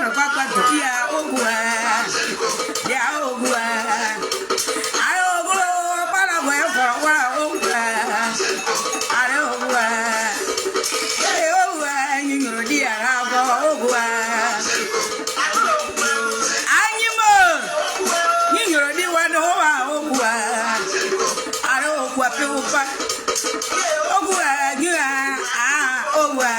no papa tukia ogwa ya ogwa ayo ogwa para gwe kwa ogwa ayo ogwa ogwa nyingro dia rabo ogwa anyimo nyingro di wano wa ogwa ayo ogwa pe opa ogwa nya ogwa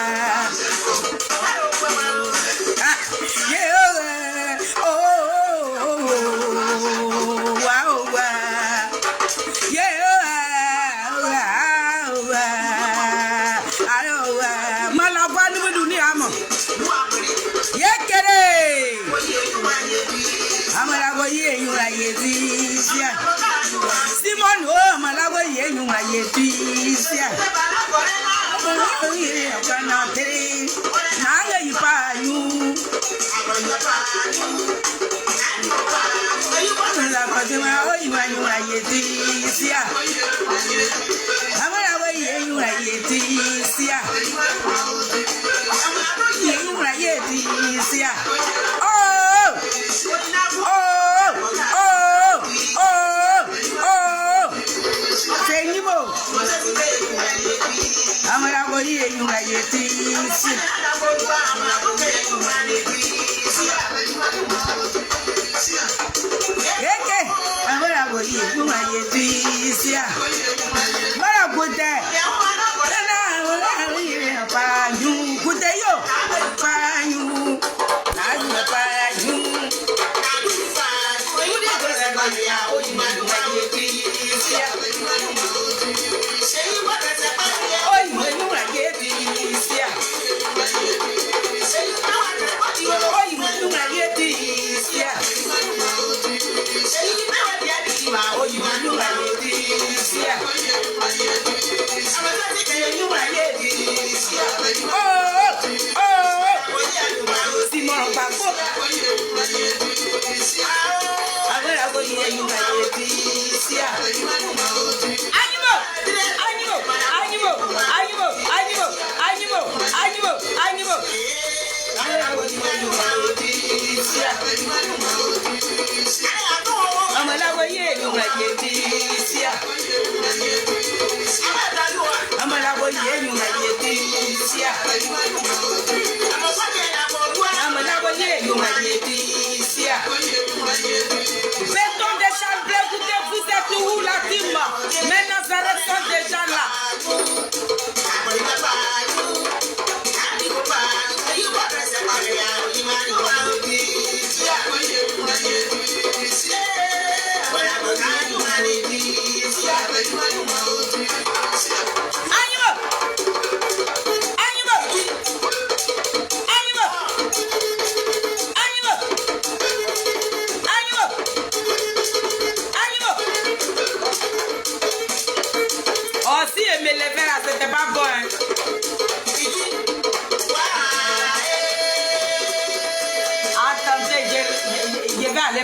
Simon, oh, Malawa, you are yet.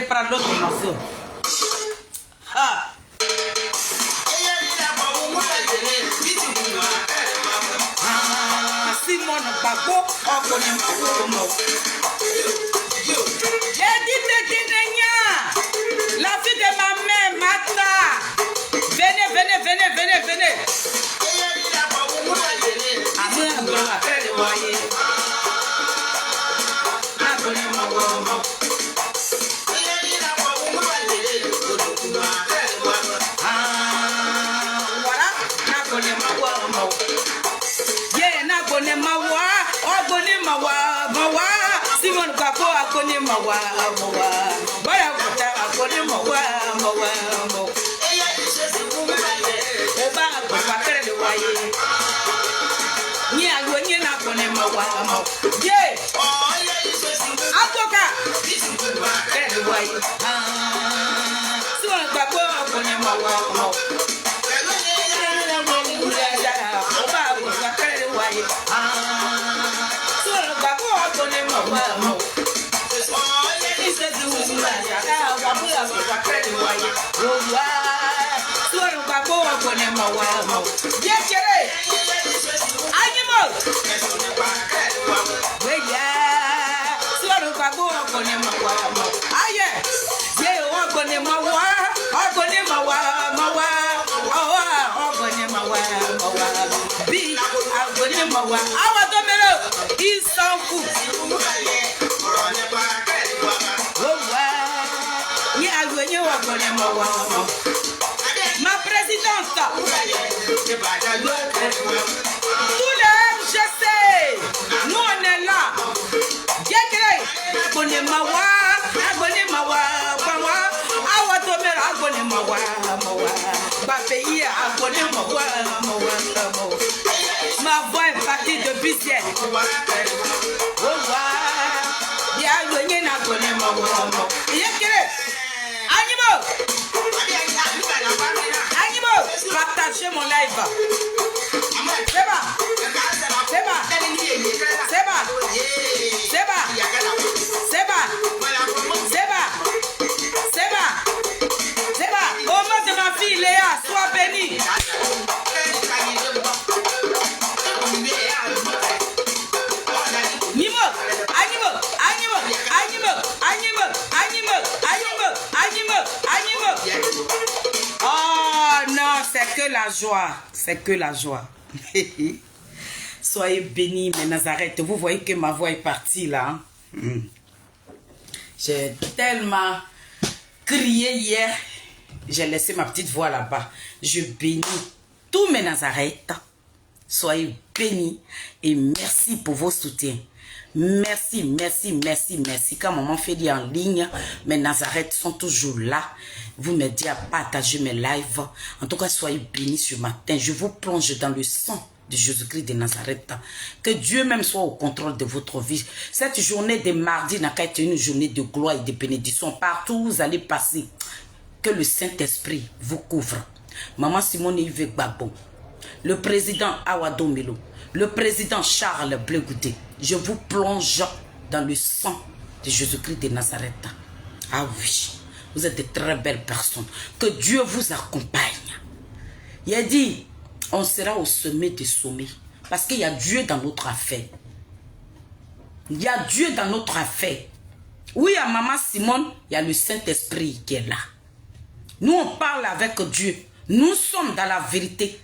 Para l'autre morceau. Simon Babo, j'ai dit la fille de ma mère, Mata. Venez. Gbagbo ogone mawa. Aye. Ye ogone mawa. Ogone mawa. Ogone mawa. Bi ogone mawa. Awa domelo. Il s'en fout. Ma présidente, tous les MGC, nous on est là. Abonné mawa, awa tomera abonné mawa, ma pays abonné mawa. Ma voix est partie de Bussière. Bien abonné mawa. Partagez mon live. C'est bon. Au nom de ma fille Léa, sois bénie. Oh non, c'est que la joie. C'est que la joie. Soyez bénis, mes Nazareth. Vous voyez que ma voix est partie là. J'ai tellement crié hier. J'ai laissé ma petite voix là-bas. Je bénis tous mes Nazareth. Soyez bénis et merci pour vos soutiens. Merci. Quand maman fait dit en ligne, mes Nazareth sont toujours là. Vous m'aidez à partager mes lives. En tout cas, soyez bénis ce matin. Je vous plonge dans le sang de Jésus-Christ de Nazareth. Que Dieu même soit au contrôle de votre vie. Cette journée de mardi n'a qu'à être une journée de gloire et de bénédiction. Partout où vous allez passer, que le Saint-Esprit vous couvre. Maman Simone Yves Gbagbo, le président Awadou Melo, le président Charles Blé Goudé, je vous plonge dans le sang de Jésus-Christ de Nazareth. Ah oui, vous êtes de très belles personnes. Que Dieu vous accompagne. Il a dit, on sera au sommet des sommets. Parce qu'il y a Dieu dans notre affaire. Il y a Dieu dans notre affaire. Oui, à Maman Simone, il y a le Saint-Esprit qui est là. Nous, on parle avec Dieu. Nous sommes dans la vérité.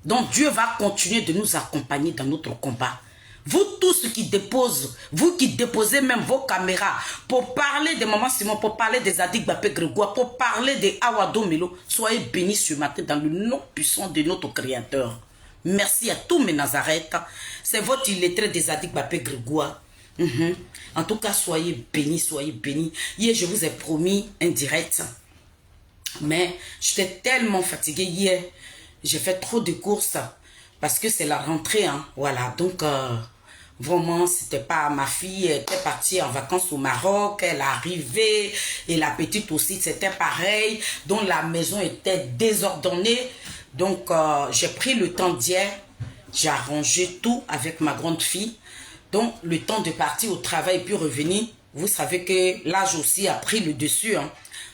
Donc, Dieu va continuer de nous accompagner dans notre combat. Vous tous qui déposez, vous qui déposez même vos caméras pour parler de Maman Simon, pour parler des Zadig Bapé Grégoire, pour parler de Awadou Melo, soyez bénis ce matin dans le nom puissant de notre Créateur. Merci à tous mes Nazareth. C'est votre illettré des Zadig Bapé Grégoire. En tout cas, soyez bénis, soyez bénis. Hier, je vous ai promis un direct. Mais j'étais tellement fatiguée hier. J'ai fait trop de courses parce que c'est la rentrée. Voilà, donc vraiment, c'était pas ma fille. Elle était partie en vacances au Maroc. Elle est arrivée. Et la petite aussi, c'était pareil. Donc la maison était désordonnée. Donc j'ai pris le temps d'hier. J'ai arrangé tout avec ma grande fille. Donc le temps de partir au travail et puis revenir. Vous savez que l'âge aussi a pris le dessus.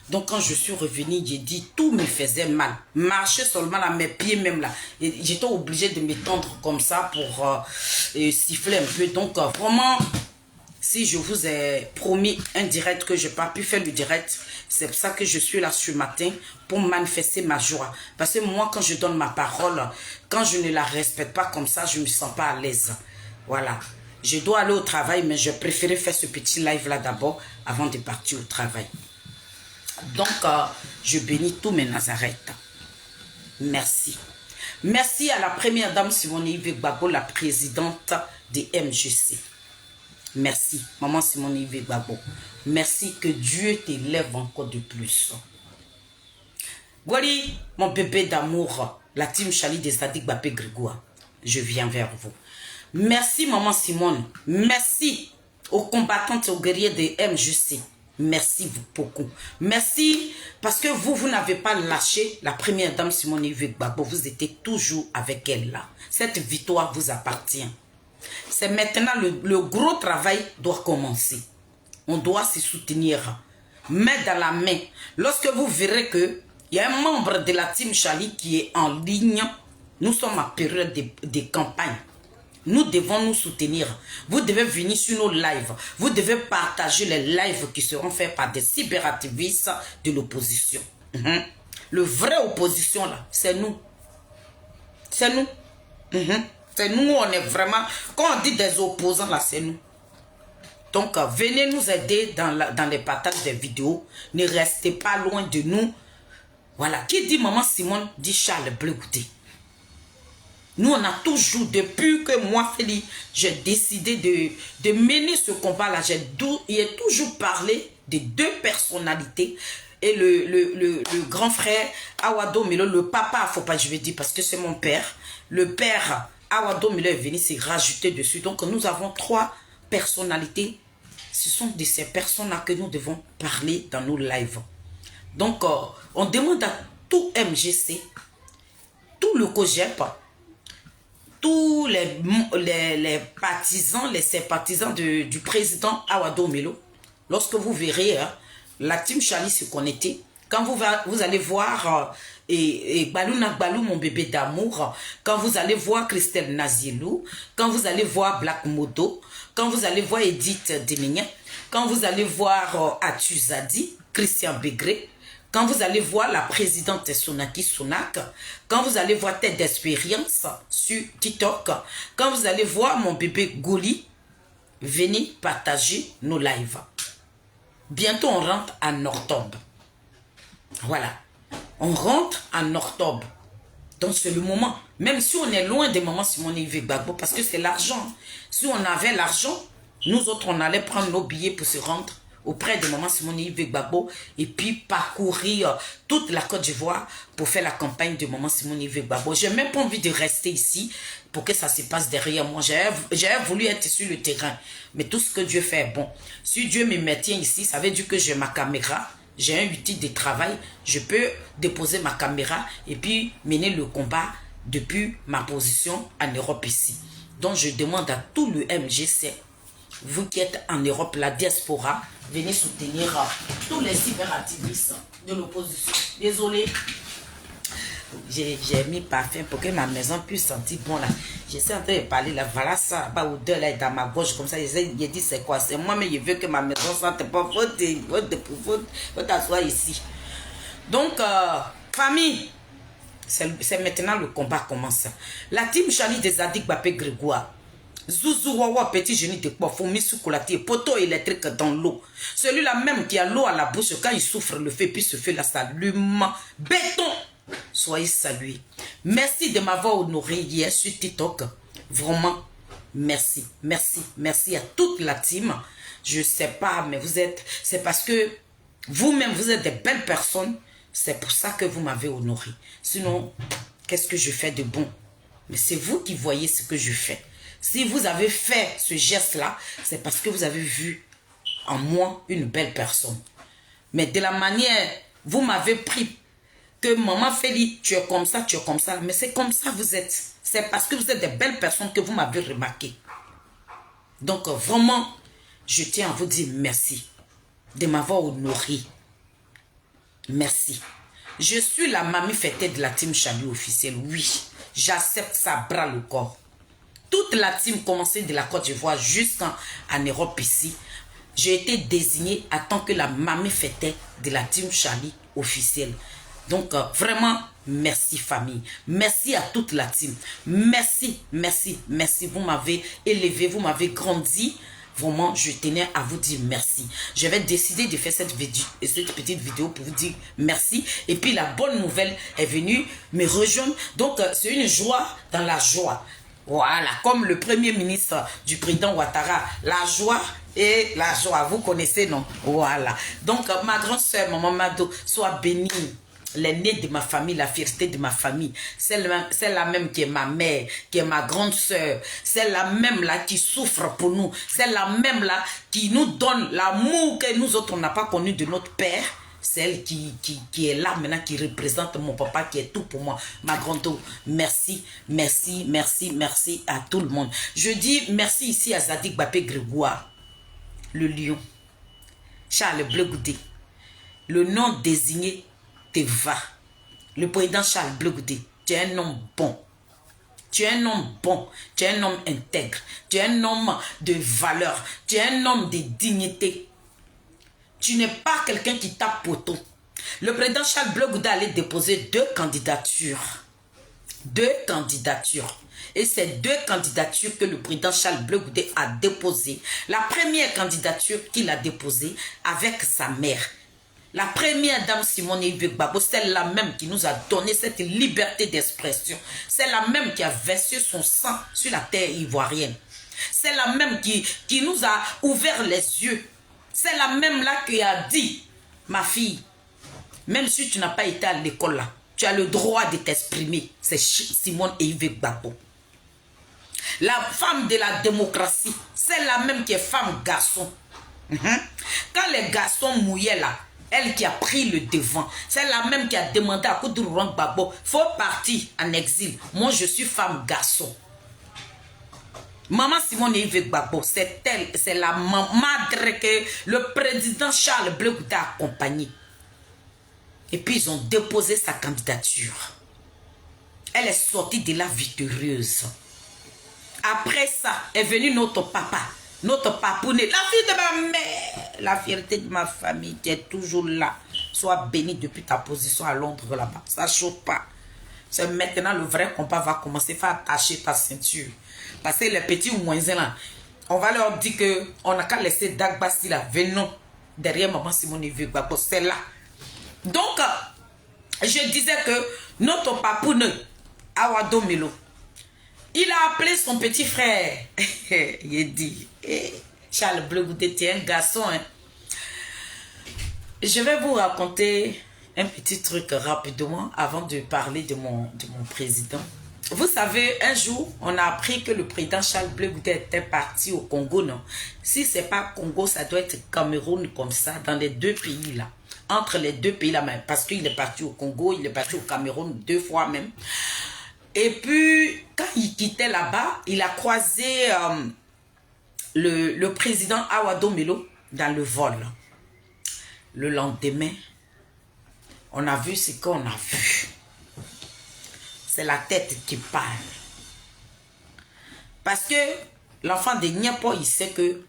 Donc quand je suis revenue, j'ai dit, tout me faisait mal. Marcher seulement là, mes pieds même là. J'étais obligée de m'étendre comme ça pour siffler un peu. Donc vraiment, si je vous ai promis un direct que je n'ai pas pu faire le direct, c'est pour ça que je suis là ce matin pour manifester ma joie. Parce que moi, quand je donne ma parole, quand je ne la respecte pas comme ça, je ne me sens pas à l'aise. Voilà. Je dois aller au travail, mais je préférais faire ce petit live là d'abord avant de partir au travail. Donc, je bénis tous mes Nazareth. Merci. Merci à la première dame Simone Yves Gbagbo, la présidente des MGC. Merci, maman Simone Yves Gbagbo. Merci, que Dieu t'élève encore de plus. Gwali, mon bébé d'amour, la team Chali des Zadig Bapé Grégoire, je viens vers vous. Merci, maman Simone. Merci aux combattantes et aux guerriers des MGC. Merci beaucoup. Merci parce que vous n'avez pas lâché la première dame Simone Yves Gbagbo. Vous étiez toujours avec elle là. Cette victoire vous appartient. C'est maintenant le gros travail doit commencer. On doit se soutenir. Main dans la main. Lorsque vous verrez que il y a un membre de la team Chali qui est en ligne, nous sommes en période de campagne. Nous devons nous soutenir. Vous devez venir sur nos lives. Vous devez partager les lives qui seront faits par des cyberactivistes de l'opposition. Le vrai opposition, là, c'est nous. C'est nous. C'est nous, on est vraiment... Quand on dit des opposants, là, c'est nous. Donc, venez nous aider dans les partages des vidéos. Ne restez pas loin de nous. Voilà. Qui dit Maman Simone, dit Charles Blegoudé. Nous, on a toujours, depuis que moi, Félix, j'ai décidé de mener ce combat-là, j'ai toujours parlé de deux personnalités. Et le grand frère Awado Milo, le papa, faut pas je vais dire parce que c'est mon père. Le père Awado Milo est venu s'y rajouter dessus. Donc, nous avons trois personnalités. Ce sont de ces personnes-là que nous devons parler dans nos lives. Donc, on demande à tout MGC, tout le COGEP, tous les partisans, les sympathisants du président Awado Milo, lorsque vous verrez la team Charlie se connecter, quand vous allez voir Balou Nakbalou, mon bébé d'amour, quand vous allez voir Christelle Nazilou, quand vous allez voir Black Modo, quand vous allez voir Edith Demignan, quand vous allez voir Atuzadi, Christian Begré, quand vous allez voir la présidente Sonaki Sonak, quand vous allez voir Tête d'Expérience sur TikTok, quand vous allez voir mon bébé Goli, venez partager nos lives. Bientôt, on rentre en octobre. Voilà. On rentre en octobre. Donc, c'est le moment. Même si on est loin des Maman Simone Yves Gbagbo, parce que c'est l'argent. Si on avait l'argent, nous autres, on allait prendre nos billets pour se rendre auprès de Maman Simone Yves Gbagbo et puis parcourir toute la Côte d'Ivoire pour faire la campagne de Maman Simone Yves Gbagbo. Je n'ai même pas envie de rester ici pour que ça se passe derrière moi. J'ai voulu être sur le terrain. Mais tout ce que Dieu fait est bon. Si Dieu me maintient ici, ça veut dire que j'ai ma caméra, j'ai un outil de travail, je peux déposer ma caméra et puis mener le combat depuis ma position en Europe ici. Donc je demande à tout le MGC, vous qui êtes en Europe, la diaspora, venez soutenir tous les cyberactivistes de l'opposition. Désolé, j'ai mis parfum pour que ma maison puisse sentir bon là. J'essaie en train de parler là, voilà ça, bah odeur là dans ma gorge comme ça. J'ai dit c'est quoi? C'est moi, mais je veux que ma maison sente pas. Faut t'asseoir ici. Donc, famille, c'est maintenant le combat commence. La team Charlie des Adik Bapé Grégoire. Zouzou Wawa, petit génie de quoi, fourmi sous colatier, poteau électrique dans l'eau. Celui-là même qui a l'eau à la bouche, quand il souffre le feu, puis ce feu là s'allume. Béton, soyez salués. Merci de m'avoir honoré hier sur TikTok. Vraiment, merci, merci, merci à toute la team. Je sais pas, mais vous êtes, c'est parce que vous-même, vous êtes des belles personnes. C'est pour ça que vous m'avez honoré. Sinon, qu'est-ce que je fais de bon? Mais c'est vous qui voyez ce que je fais. Si vous avez fait ce geste-là, c'est parce que vous avez vu en moi une belle personne. Mais de la manière, vous m'avez pris que Maman Félix, tu es comme ça, mais c'est comme ça vous êtes. C'est parce que vous êtes des belles personnes que vous m'avez remarqué. Donc vraiment, je tiens à vous dire merci de m'avoir honoré. Merci. Je suis la mamie fêtée de la team Charlie officielle. Oui, j'accepte ça bras le corps. Toute la team commencée de la Côte d'Ivoire jusqu'en Europe ici, j'ai été désignée en tant que la mamie fêtée de la team Charlie officielle. Donc vraiment, merci famille. Merci à toute la team. Merci, merci, merci. Vous m'avez élevé, vous m'avez grandi. Vraiment, je tenais à vous dire merci. Je vais décider de faire cette petite vidéo pour vous dire merci. Et puis la bonne nouvelle est venue me rejoindre. Donc c'est une joie dans la joie. Voilà, comme le premier ministre du président Ouattara, la joie et la joie, vous connaissez, non? Voilà. Donc, ma grande soeur, Maman Mado, soit bénie. L'aînée de ma famille, la fierté de ma famille, celle-là même qui est ma mère, qui est ma grande soeur, celle-là même là qui souffre pour nous, celle-là même là qui nous donne l'amour que nous autres on n'a pas connu de notre père. Celle qui est là maintenant, qui représente mon papa, qui est tout pour moi. Ma grande eau, merci, merci, merci, merci à tout le monde. Je dis merci ici à Zadik Bapé Grégoire, le lion, Charles Blegoudé, le nom désigné te va. Le président Charles Blegoudé, tu es un homme bon. Tu es un homme bon, tu es un homme intègre, tu es un homme de valeur, tu es un homme de dignité. Tu n'es pas quelqu'un qui tape poteau. Le président Charles Blé Goudé allait déposer 2 candidatures. 2 candidatures. Et c'est 2 candidatures que le président Charles Blé Goudé a déposées. La première candidature qu'il a déposée avec sa mère. La première dame Simone Yves Gbagbo, c'est la même qui nous a donné cette liberté d'expression. C'est la même qui a versé son sang sur la terre ivoirienne. C'est la même qui nous a ouvert les yeux. C'est la même là qui a dit, ma fille, même si tu n'as pas été à l'école là, tu as le droit de t'exprimer. C'est Simone Yves Gbagbo. La femme de la démocratie, c'est la même qui est femme-garçon. Quand les garçons mouillaient là, elle qui a pris le devant, c'est la même qui a demandé à Koudou Laurent Gbagbo, faut partir en exil. Moi, je suis femme-garçon. Maman Simone Yves Gbagbo, c'est elle, c'est la madre que le président Charles Blé Goudé a accompagnée. Et puis, ils ont déposé sa candidature. Elle est sortie de là victorieuse. Après ça, est venu notre papa, notre papounet, la fille de ma mère, la fierté de ma famille, tu es toujours là. Sois béni depuis ta position à Londres là-bas. Ça ne choque pas. C'est maintenant le vrai combat va commencer. Faut attacher ta ceinture. Parce que les petits moisins là, on va leur dire qu'on n'a qu'à laisser Dagbassi là, venons derrière maman Simone Yves Gbagbo, c'est là. Donc, je disais que notre papounet, Awado Melo, il a appelé son petit frère. Il dit, Charles Blé Goudé, tu es un garçon. Hein? Je vais vous raconter un petit truc rapidement avant de parler de mon président. Vous savez, un jour, on a appris que le président Charles Blé Goudé était parti au Congo, non? Si ce n'est pas Congo, ça doit être Cameroun comme ça, dans les 2 pays là. Entre les 2 pays là même. Parce qu'il est parti au Congo, il est parti au Cameroun 2 fois même. Et puis, quand il quittait là-bas, il a croisé le président Awado Melo dans le vol. Le lendemain, on a vu ce qu'on a vu. C'est la tête qui parle. Parce que l'enfant de Niapo, il sait que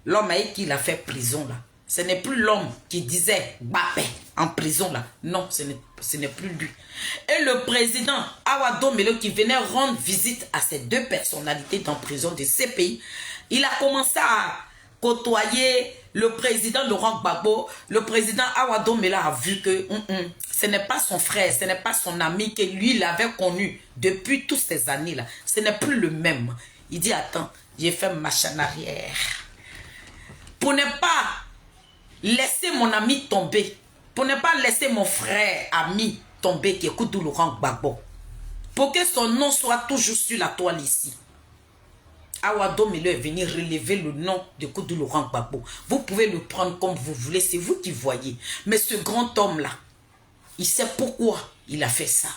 l'homme avec qui il a fait prison là, ce n'est plus l'homme qui disait Bapé en prison là. Non, ce n'est plus lui. Et le président Awado Melo qui venait rendre visite à ces 2 personnalités en prison de ces pays, il a commencé à côtoyer le président Laurent Gbagbo. Le président Awado Melo a vu que ce n'est pas son frère, ce n'est pas son ami que lui il avait connu depuis toutes ces années là. Ce n'est plus le même. Il dit attends, j'ai fait marche en arrière. Pour ne pas laisser mon ami tomber, pour ne pas laisser mon frère ami tomber, qui est Koudou Laurent Gbagbo, pour que son nom soit toujours sur la toile ici. Awado Melo est venu relever le nom de Koudou Laurent Gbagbo. Vous pouvez le prendre comme vous voulez, c'est vous qui voyez. Mais ce grand homme-là, il sait pourquoi il a fait ça.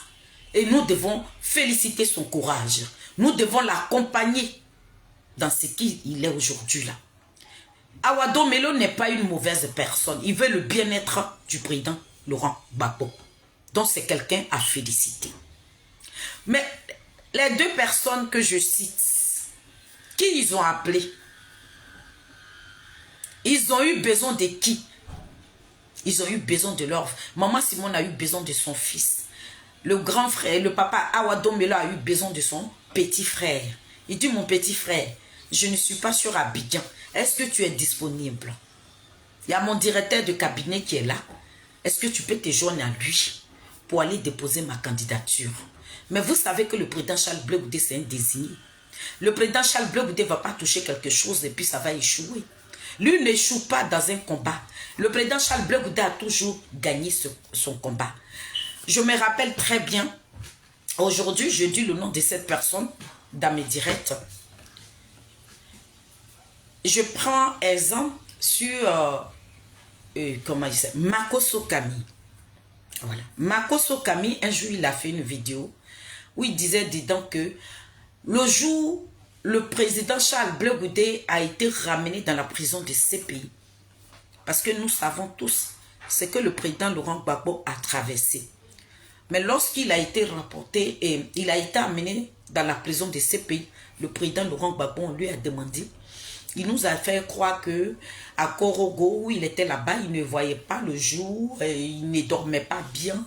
Et nous devons féliciter son courage. Nous devons l'accompagner dans ce qu'il est aujourd'hui là. Awado Melo n'est pas une mauvaise personne. Il veut le bien-être du président Laurent Gbagbo. Donc c'est quelqu'un à féliciter. Mais les 2 personnes que je cite, qui ils ont appelé? Ils ont eu besoin de qui? Ils ont eu besoin de leur... Maman Simone a eu besoin de son fils. Le grand frère, le papa Awado Melo a eu besoin de son petit frère. Il dit, mon petit frère, je ne suis pas sur Abidjan. Est-ce que tu es disponible? Il y a mon directeur de cabinet qui est là. Est-ce que tu peux te joindre à lui pour aller déposer ma candidature? Mais vous savez que le président Charles Blé Goudé, c'est un désigné. Le président Charles Blé Goudé ne va pas toucher quelque chose et puis ça va échouer. Lui n'échoue pas dans un combat. Le président Charles Blé Goudé a toujours gagné son combat. Je me rappelle très bien, aujourd'hui, je dis le nom de cette personne dans mes directs. Je prends exemple sur comment il s'appelle, Makoso Kami. Voilà. Makoso Kami, un jour, il a fait une vidéo où il disait dedans que le jour le président Charles Blé Goudé a été ramené dans la prison de ces pays, parce que nous savons tous ce que le président Laurent Gbagbo a traversé. Mais lorsqu'il a été rapporté et il a été amené dans la prison de CPI, le président Laurent Gbagbo lui a demandé, il nous a fait croire que à Korogo, où il était là-bas, il ne voyait pas le jour, il ne dormait pas bien,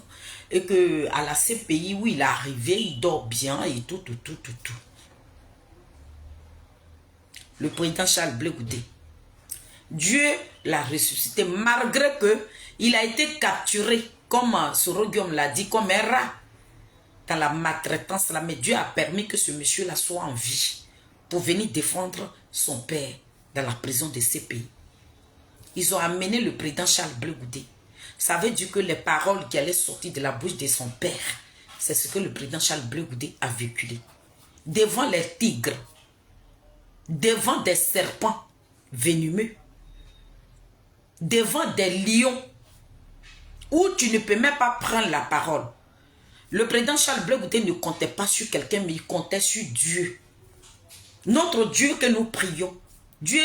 et que à la CPI où il est arrivé, il dort bien et tout. Le président Charles Blé Goudé, Dieu l'a ressuscité malgré que il a été capturé, comme Soro Guillaume l'a dit, comme un rat dans la maltraitance là, mais Dieu a permis que ce monsieur-là soit en vie pour venir défendre son père dans la prison de CPI. Ils ont amené le président Charles Blé Goudé. Ça veut dire que les paroles qui allaient sortir de la bouche de son père, c'est ce que le président Charles Blé Goudé a véhiculé. Devant les tigres, devant des serpents venimeux, devant des lions, où tu ne peux même pas prendre la parole. Le président Charles Blé Goudé ne comptait pas sur quelqu'un, mais il comptait sur Dieu. Notre Dieu que nous prions, Dieu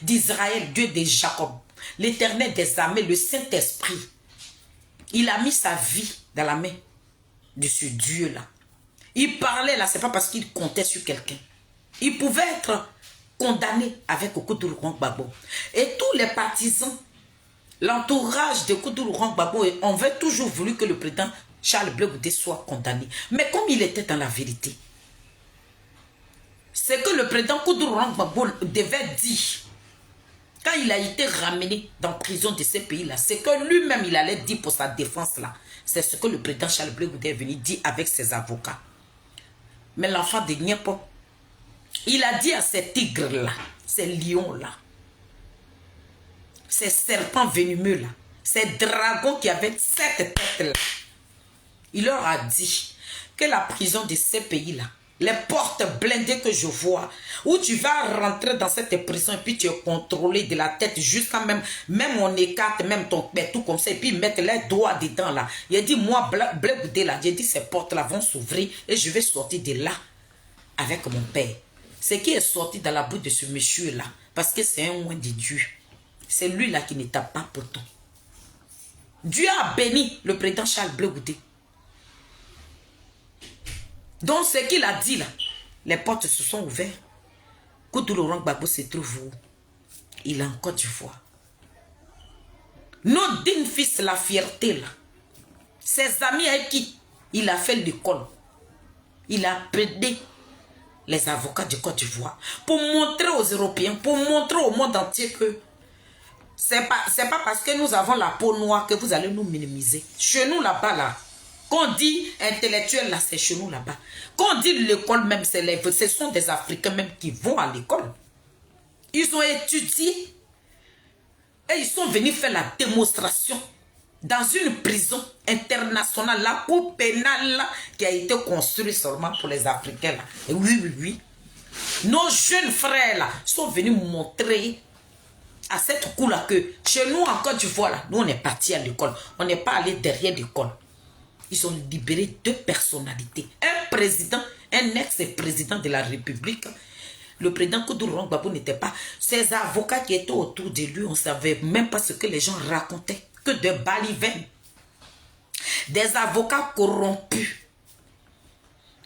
d'Israël, Dieu de Jacob, l'Éternel des armées, le Saint-Esprit. Il a mis sa vie dans la main de ce Dieu-là. Il parlait là, c'est pas parce qu'il comptait sur quelqu'un. Il pouvait être condamné avec Okudu Laurent Gbagbo. Et tous les partisans, l'entourage de Okudu Laurent Gbagbo, on veut toujours voulu que le président Charles Blé Goudé soit condamné. Mais comme il était dans la vérité, c'est que le président Okudu Laurent Gbagbo devait dire, quand il a été ramené dans la prison de ces pays-là, c'est que lui-même il allait dire pour sa défense-là. C'est ce que le président Charles Blé Goudé est venu dire avec ses avocats. Mais l'enfant de Niapo, il a dit à ces tigres-là, ces lions-là, ces serpents venimeux-là, ces dragons qui avaient 7 têtes-là, il leur a dit que la prison de ces pays-là, les portes blindées que je vois, où tu vas rentrer dans cette prison et puis tu es contrôlé de la tête jusqu'à même on écarte même ton père, tout comme ça, et puis mettre les doigts dedans là. Il a dit, moi, Blé Goudé là, j'ai dit, ces portes-là vont s'ouvrir et je vais sortir de là avec mon père. Ce qui est sorti dans la bouche de ce monsieur-là, parce que c'est un oint de Dieu, c'est lui-là qui ne tape pas pourtant. Dieu a béni le président Charles Blé Goudé. Donc, ce qu'il a dit là, les portes se sont ouvertes. Okudu Laurent Gbagbo se trouve où? Il est en Côte d'Ivoire. Notre digne fils, la fierté là, ses amis avec qui il a fait l'école, il a plaidé les avocats du Côte d'Ivoire pour montrer aux Européens, pour montrer au monde entier que c'est pas parce que nous avons la peau noire que vous allez nous minimiser. Chez nous là-bas là, qu'on dit intellectuel là, c'est chez nous là-bas. Qu'on dit l'école même, ce sont des Africains même qui vont à l'école. Ils ont étudié et ils sont venus faire la démonstration dans une prison internationale, la cour pénale là, qui a été construite seulement pour les Africains là. Et oui. Nos jeunes frères là sont venus montrer à cette cour là que chez nous en Côte d'Ivoire là, nous on est partis à l'école. On n'est pas allé derrière l'école. Ils ont libéré 2 personnalités. Un président, un ex-président de la République. Le président Okudu Laurent Gbagbo n'était pas. Ses avocats qui étaient autour de lui, on ne savait même pas ce que les gens racontaient. Que de balivernes. Des avocats corrompus.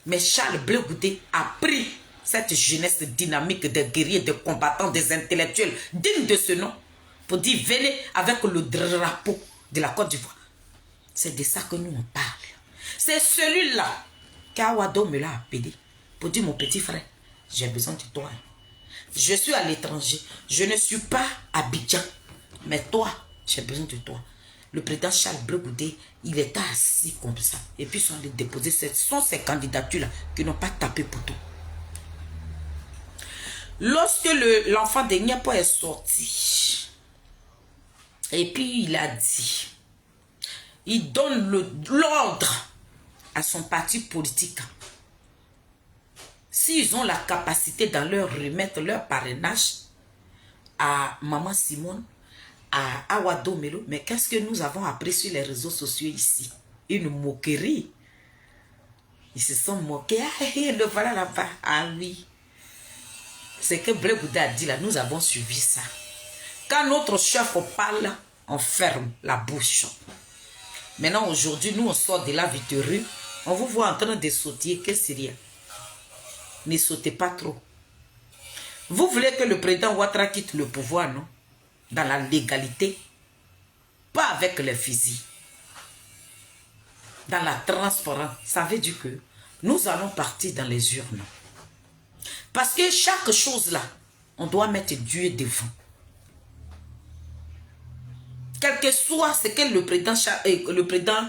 Mais Charles Blé Goudé a pris cette jeunesse dynamique des guerriers, des combattants, des intellectuels dignes de ce nom pour dire venez avec le drapeau de la Côte d'Ivoire. C'est de ça que nous on parle. C'est celui-là qu'Awado me l'a appelé pour dire mon petit frère, j'ai besoin de toi. Je suis à l'étranger. Je ne suis pas à Abidjan. Mais toi, j'ai besoin de toi. Le président Charles Blé Goudé, il était assis comme ça. Et puis ils sont allés déposer. Ce sont ces candidatures-là qui n'ont pas tapé pour tout. Lorsque l'enfant de Niapo est sorti, et puis il a dit, il donne l'ordre à son parti politique. S'ils ont la capacité de leur remettre leur parrainage à Maman Simone, à Awado Melo, mais qu'est-ce que nous avons appris sur les réseaux sociaux ici? Une moquerie. Ils se sont moqués. Ah, le voilà là-bas. Ah oui. C'est que Blé Goudé a dit là, nous avons suivi ça. Quand notre chef parle, on ferme la bouche. Maintenant, aujourd'hui, nous, on sort de la vitrerie. On vous voit en train de sauter. Qu'est-ce qu'il y a? Ne sautez pas trop. Vous voulez que le président Ouattara quitte le pouvoir, non? Dans la légalité. Pas avec les fusils. Dans la transparence. Ça veut dire que nous allons partir dans les urnes. Parce que chaque chose là, on doit mettre Dieu devant. Quel que soit ce que le président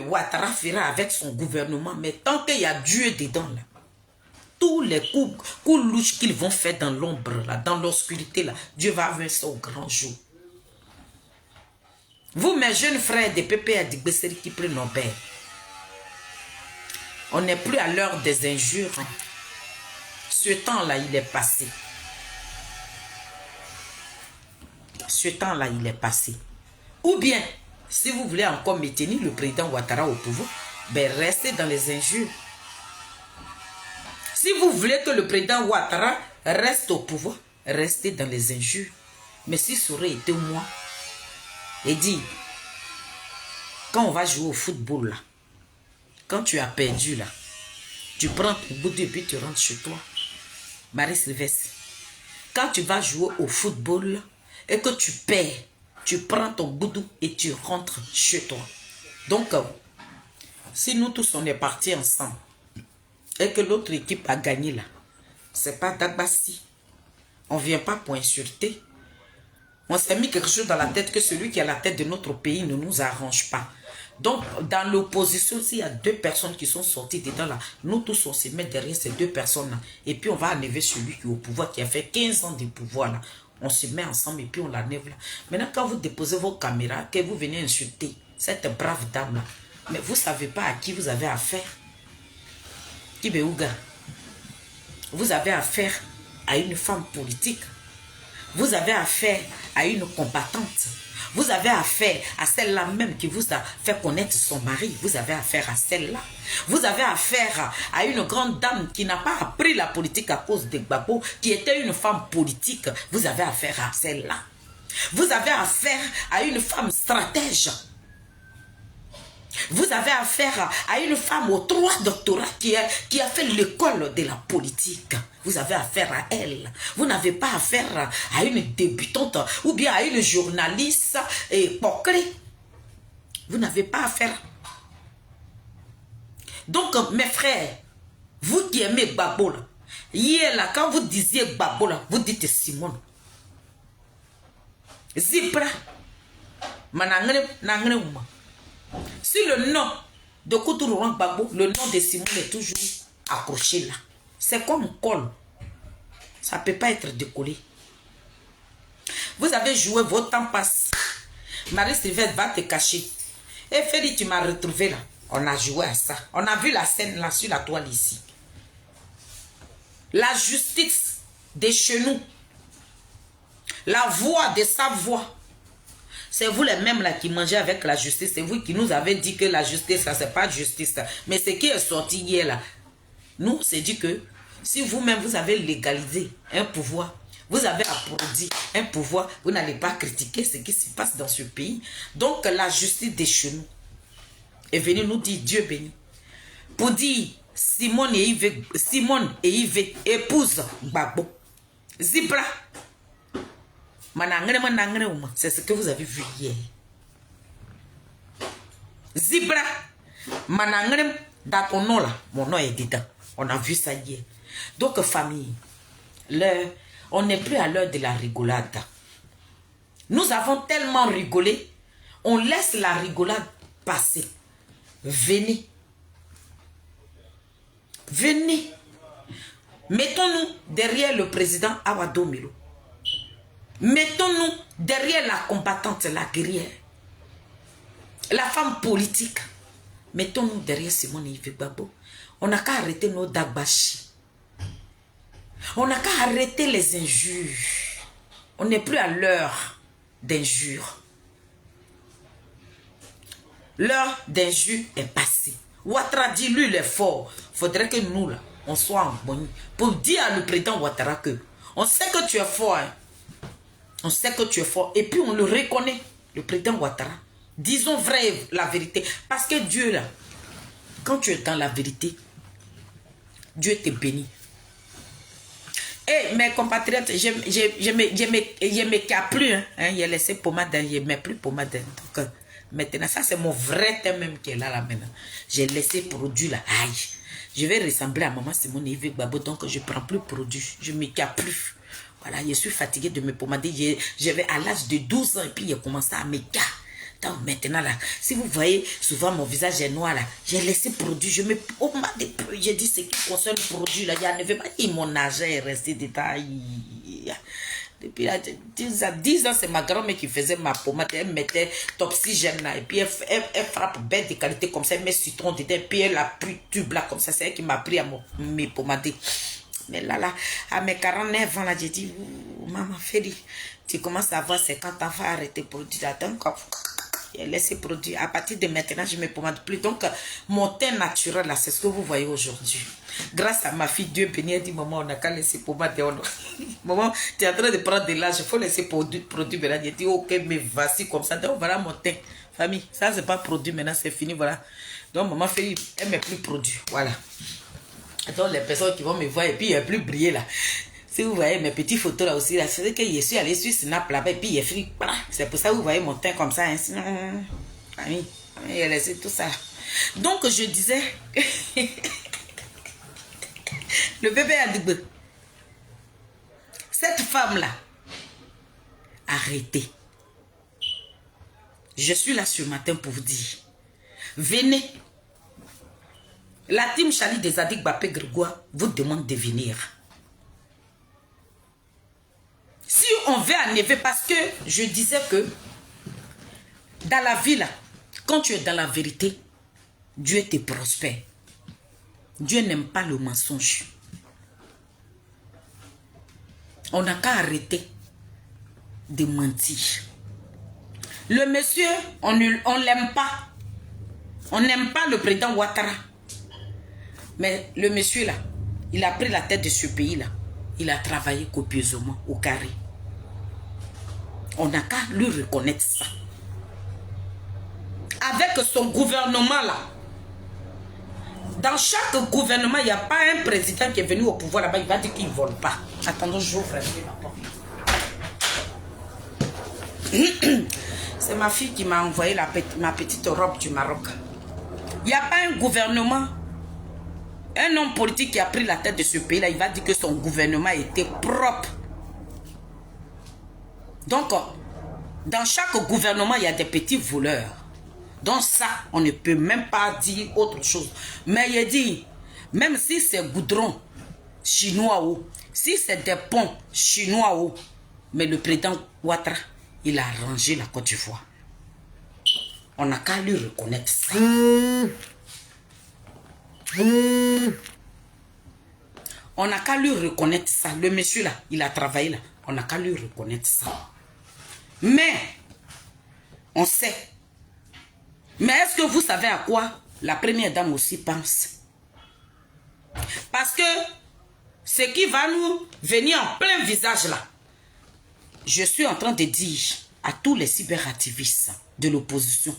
Ouattara fera avec son gouvernement, mais tant qu'il y a Dieu dedans là, tous les coups louches qu'ils vont faire dans l'ombre, là, dans l'obscurité, là, Dieu va venir ça au grand jour. Vous, mes jeunes frères de PPA de Besseri qui prennent nos pères, on n'est plus à l'heure des injures. Hein. Ce temps-là, il est passé. Ce temps-là, il est passé. Ou bien, si vous voulez encore maintenir le président Ouattara au pouvoir, ben restez dans les injures. Si vous voulez que le président Ouattara reste au pouvoir, restez dans les injures. Mais si ça aurait été moi, et dit, quand on va jouer au football là, quand tu as perdu là, tu prends ton bout de but, tu rentres chez toi. Marie-Sylvestre, quand tu vas jouer au football là, et que tu perds, tu prends ton goudou et tu rentres chez toi. Donc, si nous tous on est partis ensemble et que l'autre équipe a gagné là, c'est pas Dagbassi. On ne vient pas pour insulter. On s'est mis quelque chose dans la tête que celui qui est à la tête de notre pays ne nous arrange pas. Donc, dans l'opposition, s'il y a deux personnes qui sont sorties dedans là, nous tous on se met derrière ces deux personnes là. Et puis on va enlever celui qui est au pouvoir, qui a fait 15 ans de pouvoir là. On se met ensemble et puis on l'enlève là. Maintenant, quand vous déposez vos caméras, que vous venez insulter cette brave dame là, mais vous ne savez pas à qui vous avez affaire. Kibéouga, vous avez affaire à une femme politique. Vous avez affaire à une combattante. Vous avez affaire à celle-là même qui vous a fait connaître son mari. Vous avez affaire à celle-là. Vous avez affaire à une grande dame qui n'a pas appris la politique à cause de Gbagbo, qui était une femme politique. Vous avez affaire à celle-là. Vous avez affaire à une femme stratège. Vous avez affaire à une femme aux 3 doctorats qui a fait l'école de la politique. Vous avez affaire à elle. Vous n'avez pas affaire à une débutante ou bien à une journaliste pocrée. Vous n'avez pas affaire. Donc, mes frères, vous qui aimez Gbagbo, hier, là, quand vous disiez Gbagbo, là, vous dites Simone. Zipra. Manangre, nangre uma. Si le nom de Koutourou Gbagbo, le nom de Simone est toujours accroché là. C'est comme colle. Ça ne peut pas être décollé. Vous avez joué, votre temps passe. Marie-Sylvestre va te cacher. Et Félix, tu m'as retrouvé là. On a joué à ça. On a vu la scène là sur la toile ici. La justice de chez nous. La voix de sa voix. C'est vous les mêmes là qui mangez avec la justice. C'est vous qui nous avez dit que la justice, ça c'est pas justice. Mais ce qui est sorti hier là, nous, c'est dit que si vous-même vous avez légalisé un pouvoir, vous avez applaudi un pouvoir, vous n'allez pas critiquer ce qui se passe dans ce pays. Donc la justice de chez nous est venue nous dire Dieu béni. Pour dire Simone et Yves épouse Gbagbo. Zibra. C'est ce que vous avez vu hier. Zibra. Dans ton nom là, mon nom est dedans. On a vu ça hier. Donc famille, on n'est plus à l'heure de la rigolade. Nous avons tellement rigolé, on laisse la rigolade passer. Venez. Venez. Mettons-nous derrière le président Awado Milo. Mettons-nous derrière la combattante, la guerrière. La femme politique. Mettons-nous derrière Simone Yves Gbagbo. On n'a qu'à arrêter nos dagbashi. On n'a qu'à arrêter les injures. On n'est plus à l'heure d'injures. L'heure d'injures est passée. Ouattara dit, lui, il est fort. Il faudrait que nous, là, on soit en bonne. Pour dire à le président Ouattara que on sait que tu es fort. Hein. On sait que tu es fort. Et puis, on le reconnaît, le président Ouattara. Disons vrai, la vérité. Parce que Dieu, là, quand tu es dans la vérité, Dieu te bénit. Et mes compatriotes, je me cas plus. Hein. J'ai laissé pommade, je ne mets plus pommade. Donc, maintenant, ça c'est mon vrai thème même qui est là maintenant. J'ai laissé produit là. Aïe. Je vais ressembler à maman Simone Yves Babo, donc je ne prends plus produit. Je ne me cas plus. Voilà, je suis fatiguée de me pommader. J'avais à l'âge de 12 ans et puis j'ai commencé à me cas. Donc maintenant là, si vous voyez souvent mon visage est noir là, j'ai laissé produit, je me pommade plus. J'ai dit ce qui concerne le produit là, il ne veut pas dire mon âge est resté dedans. Depuis là, 10 ans, c'est ma grand-mère qui faisait ma pommade. Elle mettait Toxygène là. Et puis elle frappe bête de qualité comme ça. Elle met citron dedans. Et puis elle a pris tube là comme ça. C'est elle qui m'a appris à me pommader. Mais là, à mes 49 ans là, j'ai dit, maman Féli, tu commences à avoir 50 ans, va arrêter de produire là. Donc, j'ai laissé produire. À partir de maintenant, je ne me pommade plus. Donc, mon teint naturel là, c'est ce que vous voyez aujourd'hui. Grâce à ma fille, Dieu béni, elle dit, maman, on n'a qu'à laisser pommader. Maman, tu es en train de prendre de l'âge, il faut laisser produire maintenant. J'ai dit, ok, mais voici comme ça. Donc, voilà mon teint. Famille, ça, c'est pas produit maintenant, c'est fini, voilà. Donc, maman fait, elle ne met plus produit. Voilà. Donc, les personnes qui vont me voir, et puis, il a plus brillé là. Si vous voyez mes petites photos là aussi, là, c'est que je suis allé sur Snap là-bas, et puis il est frit. C'est pour ça que vous voyez mon teint comme ça. Hein. Sinon, famille, il a laissé tout ça. Donc, je disais, le bébé a dit, cette femme-là, arrêtez. Je suis là ce matin pour vous dire, venez. La team Chali des Adik Bapé Grégoire vous demande de venir. Si on veut enlever, parce que je disais que dans la vie là, quand tu es dans la vérité, Dieu te prospère. Dieu n'aime pas le mensonge. On n'a qu'à arrêter de mentir. Le monsieur, on l'aime pas. On n'aime pas le président Ouattara. Mais le monsieur là, il a pris la tête de ce pays là. Il a travaillé copieusement au carré. On n'a qu'à lui reconnaître ça. Avec son gouvernement là, dans chaque gouvernement, il n'y a pas un président qui est venu au pouvoir là-bas, il va dire qu'il ne vole pas. Attendons, j'ouvre la porte. C'est ma fille qui m'a envoyé ma petite robe du Maroc. Il n'y a pas un gouvernement, un homme politique qui a pris la tête de ce pays-là, il va dire que son gouvernement était propre. Donc, dans chaque gouvernement, il y a des petits voleurs. Donc ça, on ne peut même pas dire autre chose. Mais il dit, même si c'est goudron chinois, si c'est des ponts chinois, mais le président Ouattara, il a rangé la Côte d'Ivoire. On n'a qu'à lui reconnaître ça. On n'a qu'à lui reconnaître ça. Le monsieur là, il a travaillé là. On n'a qu'à lui reconnaître ça. Mais, on sait. Mais est-ce que vous savez à quoi la première dame aussi pense? Parce que ce qui va nous venir en plein visage là, je suis en train de dire à tous les cyberactivistes de l'opposition,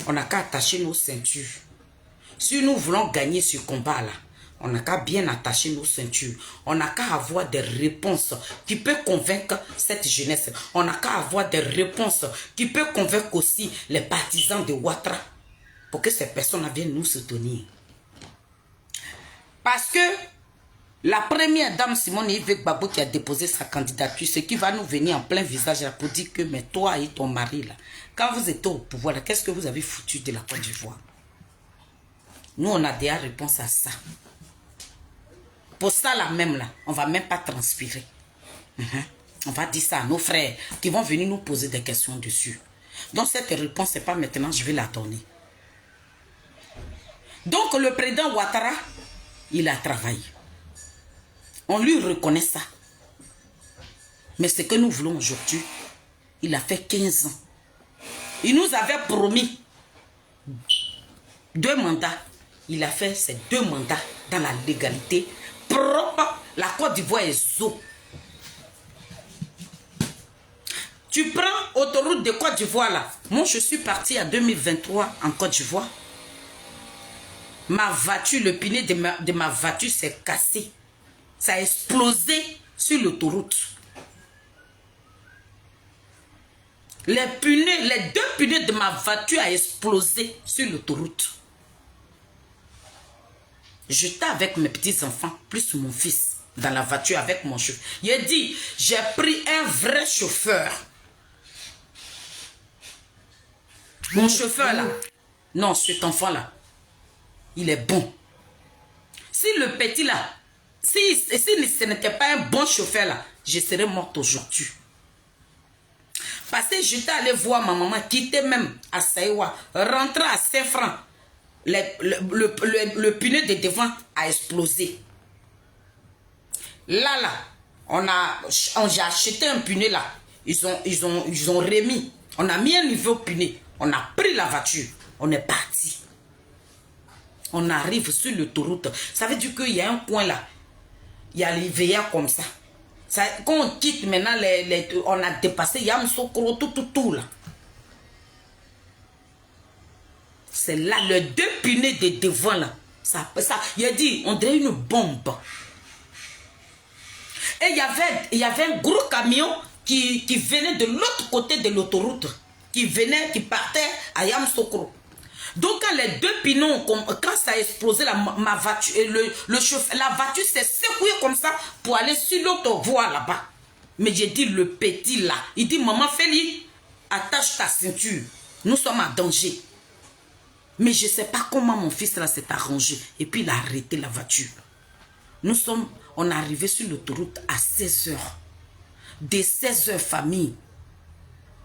on n'a qu'à attacher nos ceintures. Si nous voulons gagner ce combat là, on n'a qu'à bien attacher nos ceintures. On n'a qu'à avoir des réponses qui peuvent convaincre cette jeunesse. On n'a qu'à avoir des réponses qui peuvent convaincre aussi les partisans de Ouattara pour que ces personnes viennent nous soutenir. Parce que la première dame Simone Yves Babo qui a déposé sa candidature, ce qui va nous venir en plein visage là, pour dire que mais toi et ton mari là, quand vous étiez au pouvoir, qu'est-ce que vous avez foutu de la Côte d'Ivoire? Nous on a déjà réponse à ça. Pour ça là même là, on ne va même pas transpirer. On va dire ça à nos frères qui vont venir nous poser des questions dessus. Donc cette réponse, c'est pas maintenant, je vais la donner. Donc le président Ouattara, il a travaillé. On lui reconnaît ça. Mais ce que nous voulons aujourd'hui, il a fait 15 ans. Il nous avait promis 2 mandats. Il a fait ces 2 mandats dans la légalité. Propre, la Côte d'Ivoire est zo. Tu prends autoroute de Côte d'Ivoire là. Moi, je suis parti en 2023 en Côte d'Ivoire. Ma voiture, le pneu de ma voiture s'est cassé. Ça a explosé sur l'autoroute. Les deux pneus de ma voiture a explosé sur l'autoroute. J'étais avec mes petits-enfants, plus mon fils, dans la voiture avec mon chauffeur. Il a dit, j'ai pris un vrai chauffeur. Mon chauffeur là, non, cet enfant là, il est bon. Si le petit là, si ce n'était pas un bon chauffeur là, je serais morte aujourd'hui. Parce que j'étais allé voir ma maman qui était même à Saïwa, rentrer à Saint-Franc. Le pneu de devant a explosé. Là, j'ai acheté un pneu là. Ils ont remis. On a mis un nouveau pneu. On a pris la voiture. On est parti. On arrive sur l'autoroute. Ça veut dire qu'il y a un coin là. Il y a les veilleurs comme ça. Quand on quitte maintenant, on a dépassé Yamoussoukro, tout là. C'est là, le deux pneus de devant là. Il a dit, on dirait une bombe. Et il y avait un gros camion qui venait de l'autre côté de l'autoroute. Qui partait à Yamoussoukro. Donc quand les deux pneus, quand ça a explosé, ma voiture, la voiture s'est secouée comme ça pour aller sur l'autre voie là-bas. Mais j'ai dit, le petit là, il dit, maman Feli, attache ta ceinture. Nous sommes en danger. Mais je ne sais pas comment mon fils là s'est arrangé. Et puis il a arrêté la voiture. On est arrivé sur l'autoroute à 16h. Dès 16h, famille.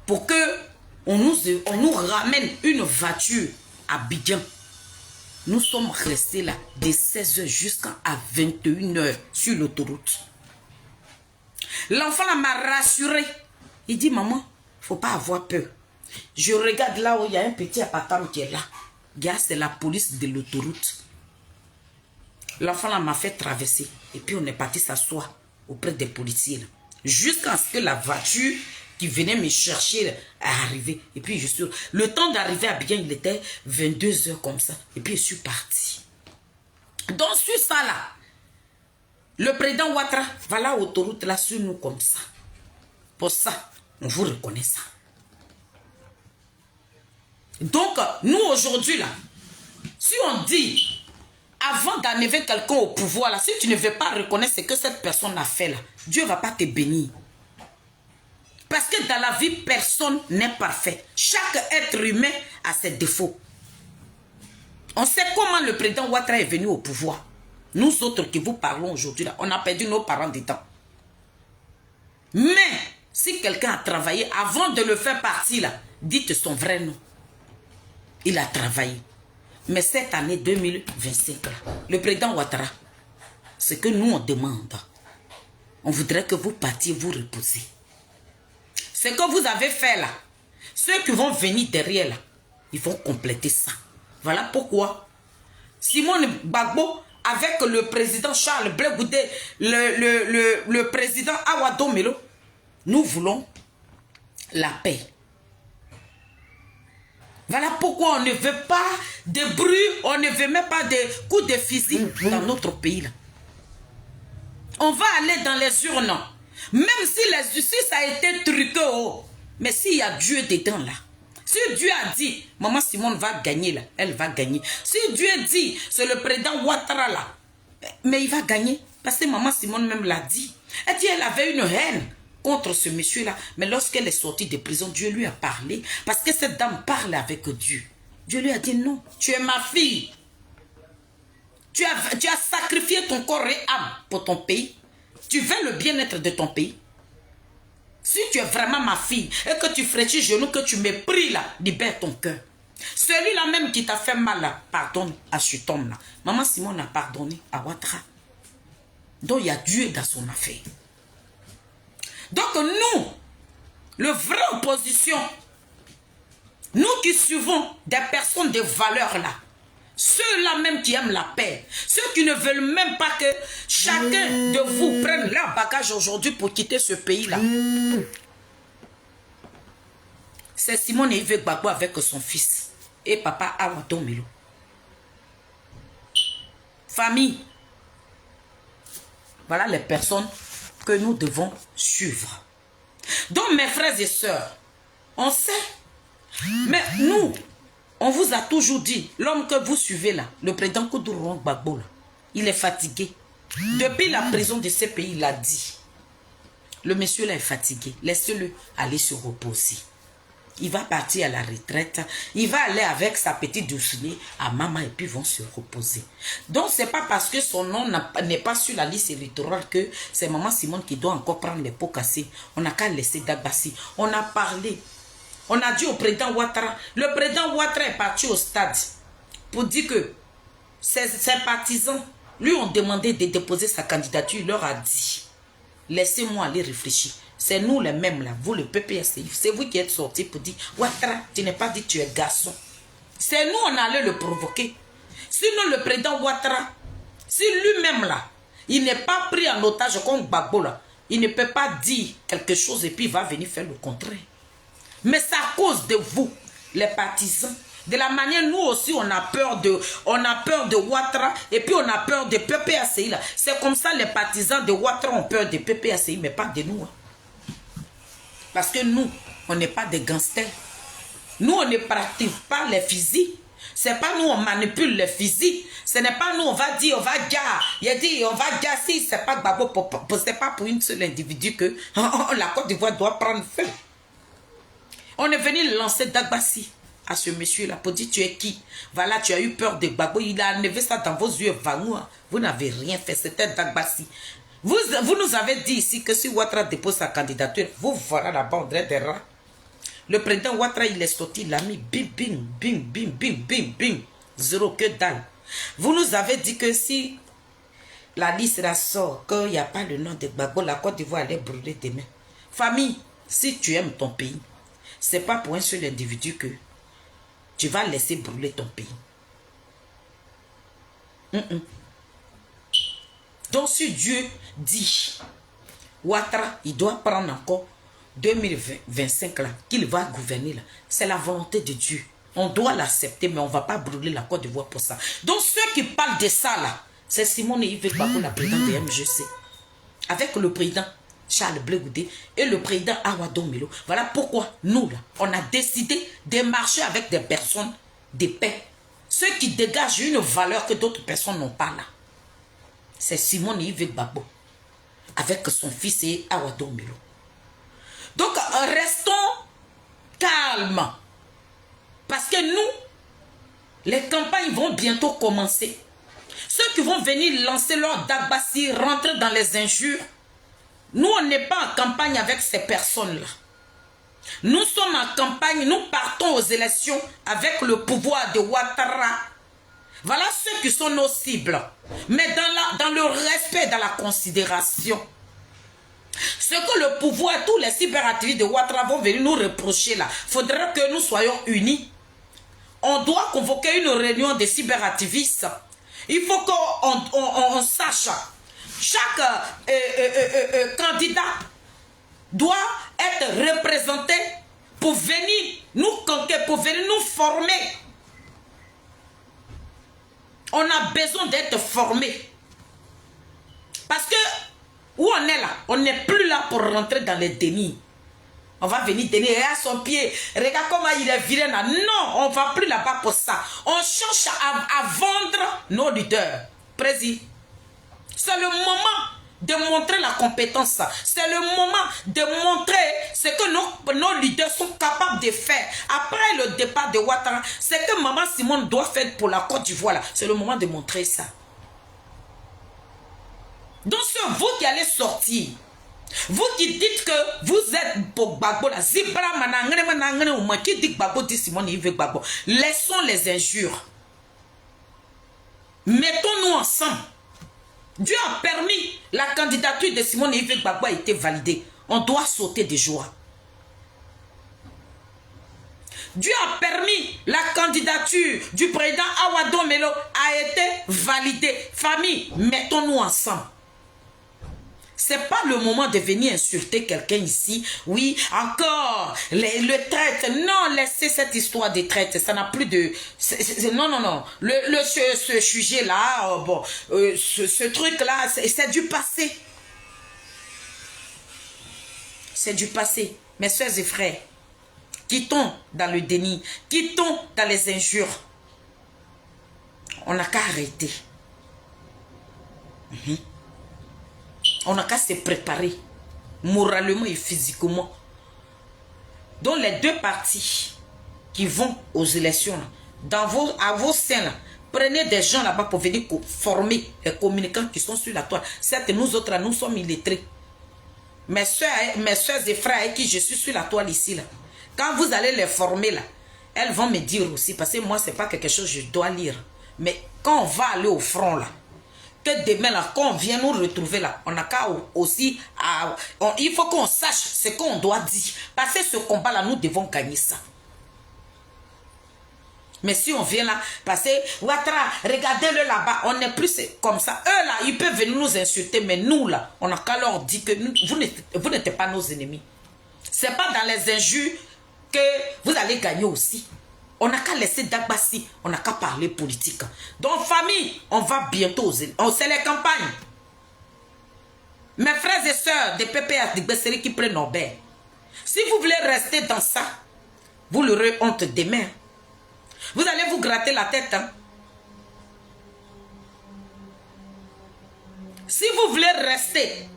Pour que on nous ramène une voiture à Abidjan. Nous sommes restés là de 16h jusqu'à 21h sur l'autoroute. L'enfant là m'a rassuré. Il dit, maman, il ne faut pas avoir peur. Je regarde là où il y a un petit appartement qui est là. Regarde, c'est la police de l'autoroute. L'enfant là m'a fait traverser. Et puis on est parti s'asseoir auprès des policiers. Jusqu'à ce que la voiture qui venait me chercher est arrivée. Et puis je suis... Le temps d'arriver à Abidjan, il était 22h comme ça. Et puis je suis parti. Donc sur ça là, le président Ouattara va là autoroute là sur nous comme ça. Pour ça, on vous reconnaît ça. Donc, nous aujourd'hui là, si on dit, avant d'enlever quelqu'un au pouvoir là, si tu ne veux pas reconnaître ce que cette personne a fait là, Dieu ne va pas te bénir. Parce que dans la vie, personne n'est parfait. Chaque être humain a ses défauts. On sait comment le président Ouattara est venu au pouvoir. Nous autres qui vous parlons aujourd'hui là, on a perdu nos parents du temps. Mais, si quelqu'un a travaillé avant de le faire partir là, dites son vrai nom. Il a travaillé. Mais cette année 2025, là, le président Ouattara, ce que nous on demande, on voudrait que vous partiez vous reposer. Ce que vous avez fait là, ceux qui vont venir derrière là, ils vont compléter ça. Voilà pourquoi Simone Gbagbo, avec le président Charles Blé Goudé, le président Awadou Melo, nous voulons la paix. Voilà pourquoi on ne veut pas de bruit, on ne veut même pas de coups de fusil dans notre pays là. On va aller dans les urnes. Même si la justice a été truquée, mais s'il y a Dieu dedans là, si Dieu a dit, maman Simone va gagner là, elle va gagner. Si Dieu dit, c'est le président Ouattara là, mais il va gagner. Parce que maman Simone même l'a dit. Elle dit, elle avait une haine contre ce monsieur-là. Mais lorsqu'elle est sortie de prison, Dieu lui a parlé. Parce que cette dame parle avec Dieu. Dieu lui a dit, non, tu es ma fille. Tu as sacrifié ton corps et âme pour ton pays. Tu veux le bien-être de ton pays. Si tu es vraiment ma fille et que tu fléchis genoux, que tu me pries là, libère ton cœur. Celui-là même qui t'a fait mal là, pardonne à cet homme-là. Maman Simone a pardonné à Ouattara. Donc il y a Dieu dans son affaire. Donc nous, le vrai opposition, nous qui suivons des personnes de valeur là, ceux-là même qui aiment la paix, ceux qui ne veulent même pas que chacun de vous prenne leur bagage aujourd'hui pour quitter ce pays-là. C'est Simone Yves Gbagbo avec son fils et papa Awadon Melo. Famille. Voilà les personnes que nous devons suivre. Donc mes frères et sœurs, on sait. Mais nous, on vous a toujours dit, l'homme que vous suivez là, le président Koudouro Gbagbo là, il est fatigué. Depuis la prison de ce pays, il a dit. Le monsieur là est fatigué. Laissez-le aller se reposer. Il va partir à la retraite. Il va aller avec sa petite doucenée à maman et puis vont se reposer. Donc, ce n'est pas parce que son nom n'est pas sur la liste électorale que c'est maman Simone qui doit encore prendre les pots cassés. On n'a qu'à laisser Dagbassi. On a parlé. On a dit au président Ouattara. Le président Ouattara est parti au stade pour dire que ses partisans lui ont demandé de déposer sa candidature. Il leur a dit, laissez-moi aller réfléchir. C'est nous les mêmes là, vous le PPSI. C'est vous qui êtes sortis pour dire, Ouattara, tu n'es pas dit tu es garçon. C'est nous, on allait le provoquer. Sinon, le président Ouattara, si lui-même là, il n'est pas pris en otage comme Gbagbo là, il ne peut pas dire quelque chose et puis il va venir faire le contraire. Mais c'est à cause de vous, les partisans. De la manière, nous aussi, on a peur de Ouattara et puis on a peur de PPACI là. C'est comme ça, les partisans de Ouattara ont peur de PPACI, mais pas de nous. Hein. Parce que nous, on n'est pas des gangsters. Nous, on ne pratique pas les fusils. Ce n'est pas nous, on manipule les fusils. Ce n'est pas nous, on va dire, on va dire. Il a dit, on va dire, si ce n'est pas Gbagbo, ce n'est pas pour une seule individu que la Côte d'Ivoire doit prendre feu. On est venu lancer Dagbassi à ce monsieur-là pour dire, tu es qui? Voilà, tu as eu peur de Gbagbo. Il a enlevé ça dans vos yeux, Vangoua. Vous n'avez rien fait, c'était Dagbassi. Vous nous avez dit ici que si Ouattara dépose sa candidature, vous voilà là-bas, on dirait des rats. Le président Ouattara, il est sorti, il a mis bim, bim, bim, bim, bim, bim, bim. Zéro que dalle. Vous nous avez dit que si la liste la sort, qu'il n'y a pas le nom de Gbagbo, la Côte d'Ivoire allait brûler demain. Famille, si tu aimes ton pays, ce n'est pas pour un seul individu que tu vas laisser brûler ton pays. Donc si Dieu dit, Ouattara, il doit prendre encore 2025 là, qu'il va gouverner là, c'est la volonté de Dieu. On doit l'accepter, mais on ne va pas brûler la Côte d'Ivoire pour ça. Donc ceux qui parlent de ça là, c'est Simone Yves Gbagbo, la présidente de MGC, avec le président Charles Blé Goudé et le président Awadon Melo. Voilà pourquoi nous là, on a décidé de marcher avec des personnes de paix. Ceux qui dégagent une valeur que d'autres personnes n'ont pas là. C'est Simone Yves Gbagbo avec son fils et Awadon Melo. Donc, restons calmes. Parce que nous, les campagnes vont bientôt commencer. Ceux qui vont venir lancer leur Dagbassi, rentrer dans les injures, nous, on n'est pas en campagne avec ces personnes-là. Nous sommes en campagne, nous partons aux élections avec le pouvoir de Ouattara. Voilà ceux qui sont nos cibles. Mais dans le respect, dans la considération. Ce que le pouvoir, tous les cyberactivistes de Ouattara vont venir nous reprocher là. Il faudrait que nous soyons unis. On doit convoquer une réunion des cyberactivistes. Il faut qu'on sache. Chaque candidat doit être représenté pour venir nous conquérir, pour venir nous former. On a besoin d'être formé. Parce que où on est là, on n'est plus là pour rentrer dans les dénis. On va venir tenir à son pied. Regarde comment il est viré là. Non, on ne va plus là-bas pour ça. On cherche à vendre nos leaders. Président, c'est le moment de montrer la compétence. C'est le moment de montrer ce que nos leaders sont capables de faire. Après le départ de Ouattara, ce que Maman Simone doit faire pour la Côte d'Ivoire, c'est le moment de montrer ça. Donc c'est vous qui allez sortir. Vous qui dites que vous êtes pour Gbagbo, qui dit Gbagbo dit Simone Yves Gbagbo. Laissons les injures. Mettons-nous ensemble. Dieu a permis, la candidature de Simone Yves Gbagbo a été validée. On doit sauter de joie. Dieu a permis, la candidature du président Awadon Melo a été validée. Famille, mettons-nous ensemble. C'est pas le moment de venir insulter quelqu'un ici. Oui, encore, le traite. Non, laissez cette histoire de traite. Ça n'a plus de... non, non, non. Ce sujet-là, bon, ce truc-là, c'est du passé. C'est du passé. Mes soeurs et frères, quittons dans le déni, quittons dans les injures. On n'a qu'à arrêter. On n'a qu'à se préparer moralement et physiquement. Donc les deux partis qui vont aux élections, à vos seins, là, prenez des gens là-bas pour venir former les communicants qui sont sur la toile. Certes, nous autres, là, nous sommes illettrés. Mes soeurs et frères avec qui je suis sur la toile ici, là, quand vous allez les former, là, elles vont me dire aussi, parce que moi, ce n'est pas quelque chose que je dois lire. Mais quand on va aller au front, là, que demain, là, quand on vient nous retrouver, là, on n'a qu'à aussi... il faut qu'on sache ce qu'on doit dire. Parce que ce combat-là, nous devons gagner ça. Mais si on vient là, parce que Ouattara, regardez-le là-bas, on n'est plus comme ça. Eux là, ils peuvent venir nous insulter, mais nous là, on n'a qu'à leur dire que vous n'êtes pas nos ennemis. C'est pas dans les injures que vous allez gagner aussi. On n'a qu'à laisser Dagbassi, on n'a qu'à parler politique. Donc famille, on va bientôt, c'est les campagnes. Mes frères et sœurs de PPS, de Besseri qui prennent Norbert. Si vous voulez rester dans ça, vous l'aurez honte demain. Vous allez vous gratter la tête. Hein? Si vous voulez rester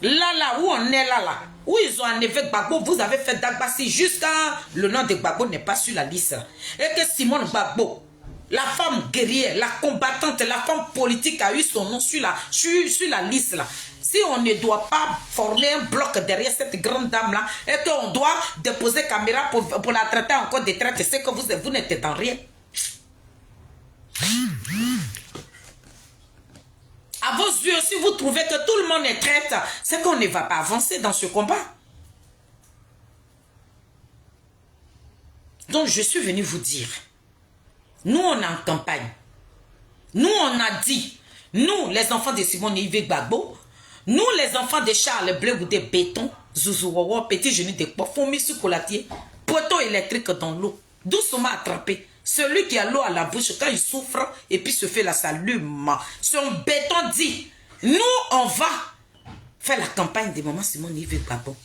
là où on est là, où ils ont enlevé Gbagbo, vous avez fait Dagbassi jusqu'à le nom de Gbagbo n'est pas sur la liste. Et que Simone Gbagbo, la femme guerrière, la combattante, la femme politique a eu son nom sur la liste là. Si on ne doit pas former un bloc derrière cette grande dame-là et qu'on doit déposer caméra pour la traiter encore de traite, c'est que vous n'êtes dans rien. À vos yeux, si vous trouvez que tout le monde est traite, c'est qu'on ne va pas avancer dans ce combat. Donc, je suis venu vous dire, nous, on est en campagne. Nous, on a dit, nous, les enfants de Simone Yves Gbagbo, nous, les enfants de Charles Bleu ou de Béton, Zouzouwawa, Petit Genou de Poids, fourmis sur colatier, poteau électrique dans l'eau, doucement attrapé. Celui qui a l'eau à la bouche, quand il souffre, et puis se fait la s'allume. Son béton dit, nous, on va faire la campagne de maman Simone Yves Gbagbo.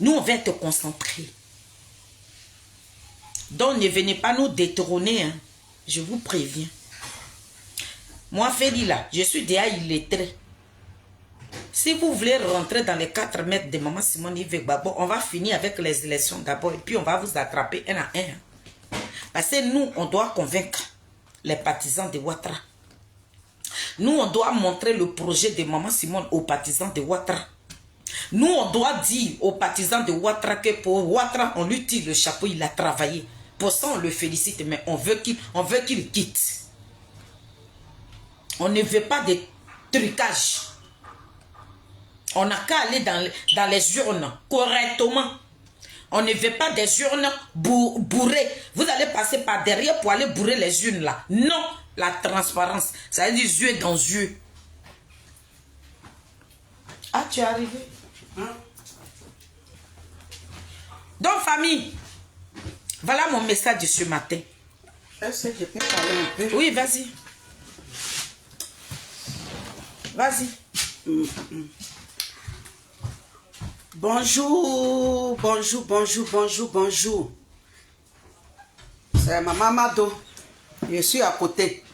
Nous, on va être concentrés. Donc, ne venez pas nous détrôner, hein. Je vous préviens. Moi, Félila, je suis déjà illettré. Si vous voulez rentrer dans les 4 mètres de maman Simone Yves Gbagbo, on va finir avec les élections d'abord et puis on va vous attraper un à un. Parce que nous, on doit convaincre les partisans de Ouattara. Nous, on doit montrer le projet de maman Simone aux partisans de Ouattara. Nous, on doit dire aux partisans de Ouattara que pour Ouattara, on lui tire le chapeau, il a travaillé. Pour ça, on le félicite, mais on veut qu'il quitte. On ne veut pas de trucage. On n'a qu'à aller dans les urnes correctement. On ne veut pas des urnes bourrées. Vous allez passer par derrière pour aller bourrer les urnes là. Non, la transparence. Ça veut dire yeux dans yeux. Ah, tu es arrivé? Hein? Donc, famille, voilà mon message de ce matin. Est-ce que je peux parler un peu? Oui, vas-y. Vas-y. Bonjour, bonjour, bonjour, bonjour, bonjour. C'est Maman Mado. Je suis à côté.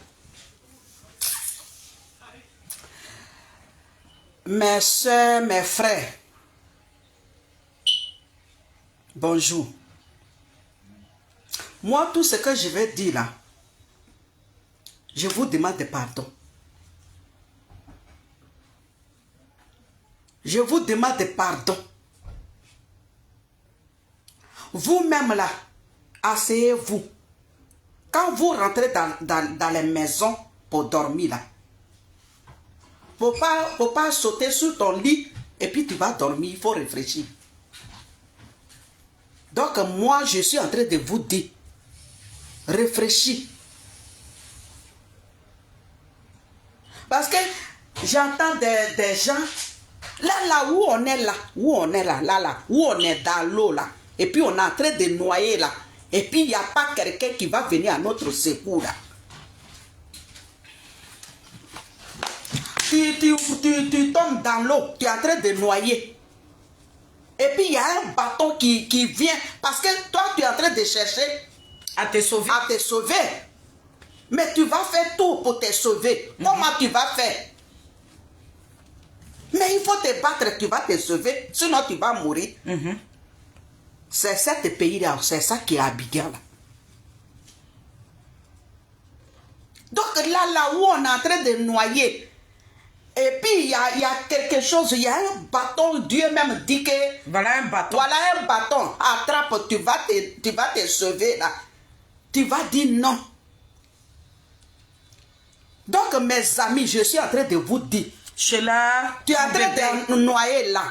Mes soeurs, mes frères. Bonjour. Moi, tout ce que je vais dire là, je vous demande pardon. Je vous demande pardon. Vous-même là, asseyez-vous. Quand vous rentrez dans les maisons pour dormir là, faut pas sauter sur ton lit et puis tu vas dormir, il faut réfléchir. Donc moi, je suis en train de vous dire, réfléchis. Parce que j'entends des gens, là où on est là, où on est dans l'eau là, et puis on est en train de noyer là, et puis il n'y a pas quelqu'un qui va venir à notre secours là. Tu tombes dans l'eau, tu es en train de noyer. Et puis il y a un bâton qui vient, parce que toi tu es en train de chercher à te sauver. À te sauver. Mais tu vas faire tout pour te sauver. Comment tu vas faire? Mais il faut te battre, tu vas te sauver, sinon tu vas mourir. C'est cet pays-là, c'est ça qui est Abidjan là. Donc là où on est en train de noyer, et puis il y a quelque chose, il y a un bâton, Dieu même dit que... Voilà un bâton. Voilà un bâton, attrape, tu vas te sauver là. Tu vas dire non. Donc mes amis, je suis en train de vous dire, tu es en train de noyer là.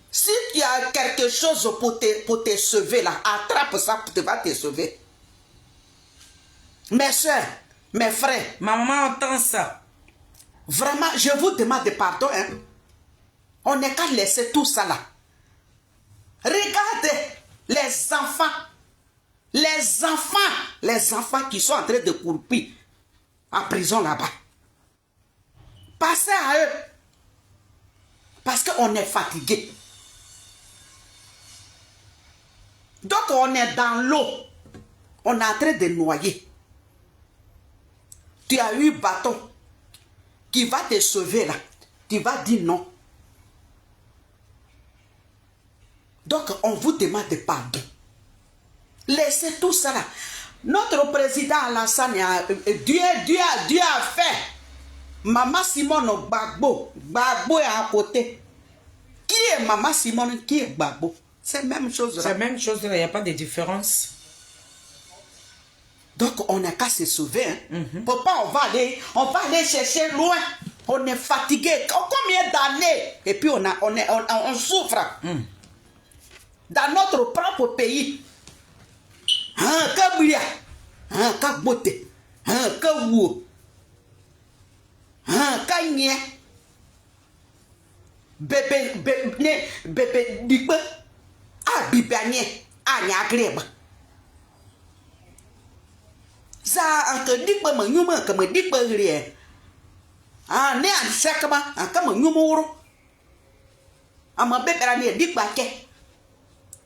Si tu as quelque chose pour te sauver là, attrape ça, tu vas te sauver. Mes soeurs, mes frères. Ma maman entend ça. Vraiment, je vous demande pardon. Hein. On n'est qu'à laisser tout ça là. Regardez les enfants qui sont en train de courir en prison là-bas. Passez à eux. Parce qu'on est fatigué. Donc on est dans l'eau. On est en train de noyer. Tu as eu bâton qui va te sauver là. Tu vas dire non. Donc on vous demande pardon. Laissez tout ça là. Notre président Alassane, Dieu a fait. Maman Simone Gbagbo est à côté. Qui est Maman Simone? Qui est Gbagbo? C'est la même chose là. C'est la même chose là, il n'y a pas de différence. Donc on n'a qu'à se sauver. Hein. Papa, on va aller chercher loin. On est fatigué. Combien d'années? Et puis on souffre. Dans notre propre pays. Kabouya. Kabote. Kawou. Kanye. Bébé dikbe. Bibanye. Nyagreba. Za anke dikbe me nyuma ke me dikbe rie. Ne an sekama anke me nyuma woro. Ama bebera ne dikba ke.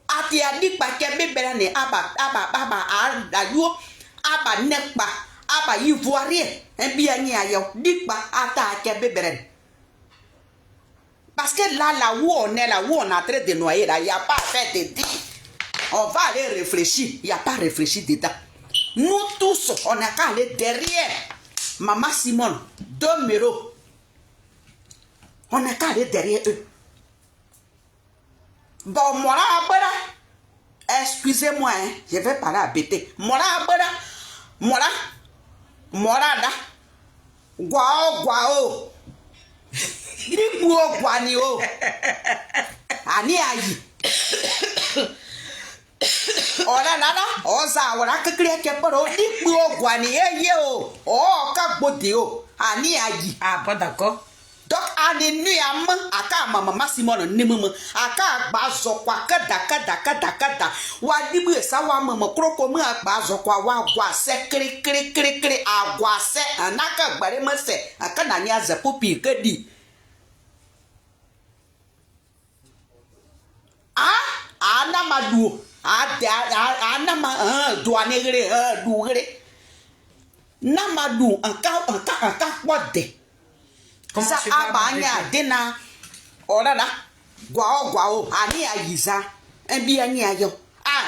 Ati a dikba ke bebera ne aba ayo aba nekba aba ivoirien bi anyi ayo dikba ata ke bebera. Parce que là où on est en train de noyer là, il n'y a pas à faire de dire. On va aller réfléchir, il n'y a pas à réfléchir dedans. Nous tous, on n'a qu'à aller derrière Maman Simone, Domero. On n'a qu'à aller derrière eux. Bon, moi là, excusez-moi, hein, je vais parler à BT. Moi là, guao. Dikbu gwani o. Ani ayi. Ora nana, oza ora kekere keporo dikbu gwani eye o. O ka gbode o. Ani ayi. Ah, pas d'accord. Donc ani nu am aka Maman Simone nimumu aka gba zokwa kada. Wa dibu esa wa mama kroko mu agba zokwa wa gwa se kiri agwa se anaka gbare ma se aka na nya za popi kedi. Anamadu anama douanegre dougre namadu anka kwode sa abanya dena orara gwao ani ayiza ebi ani ayo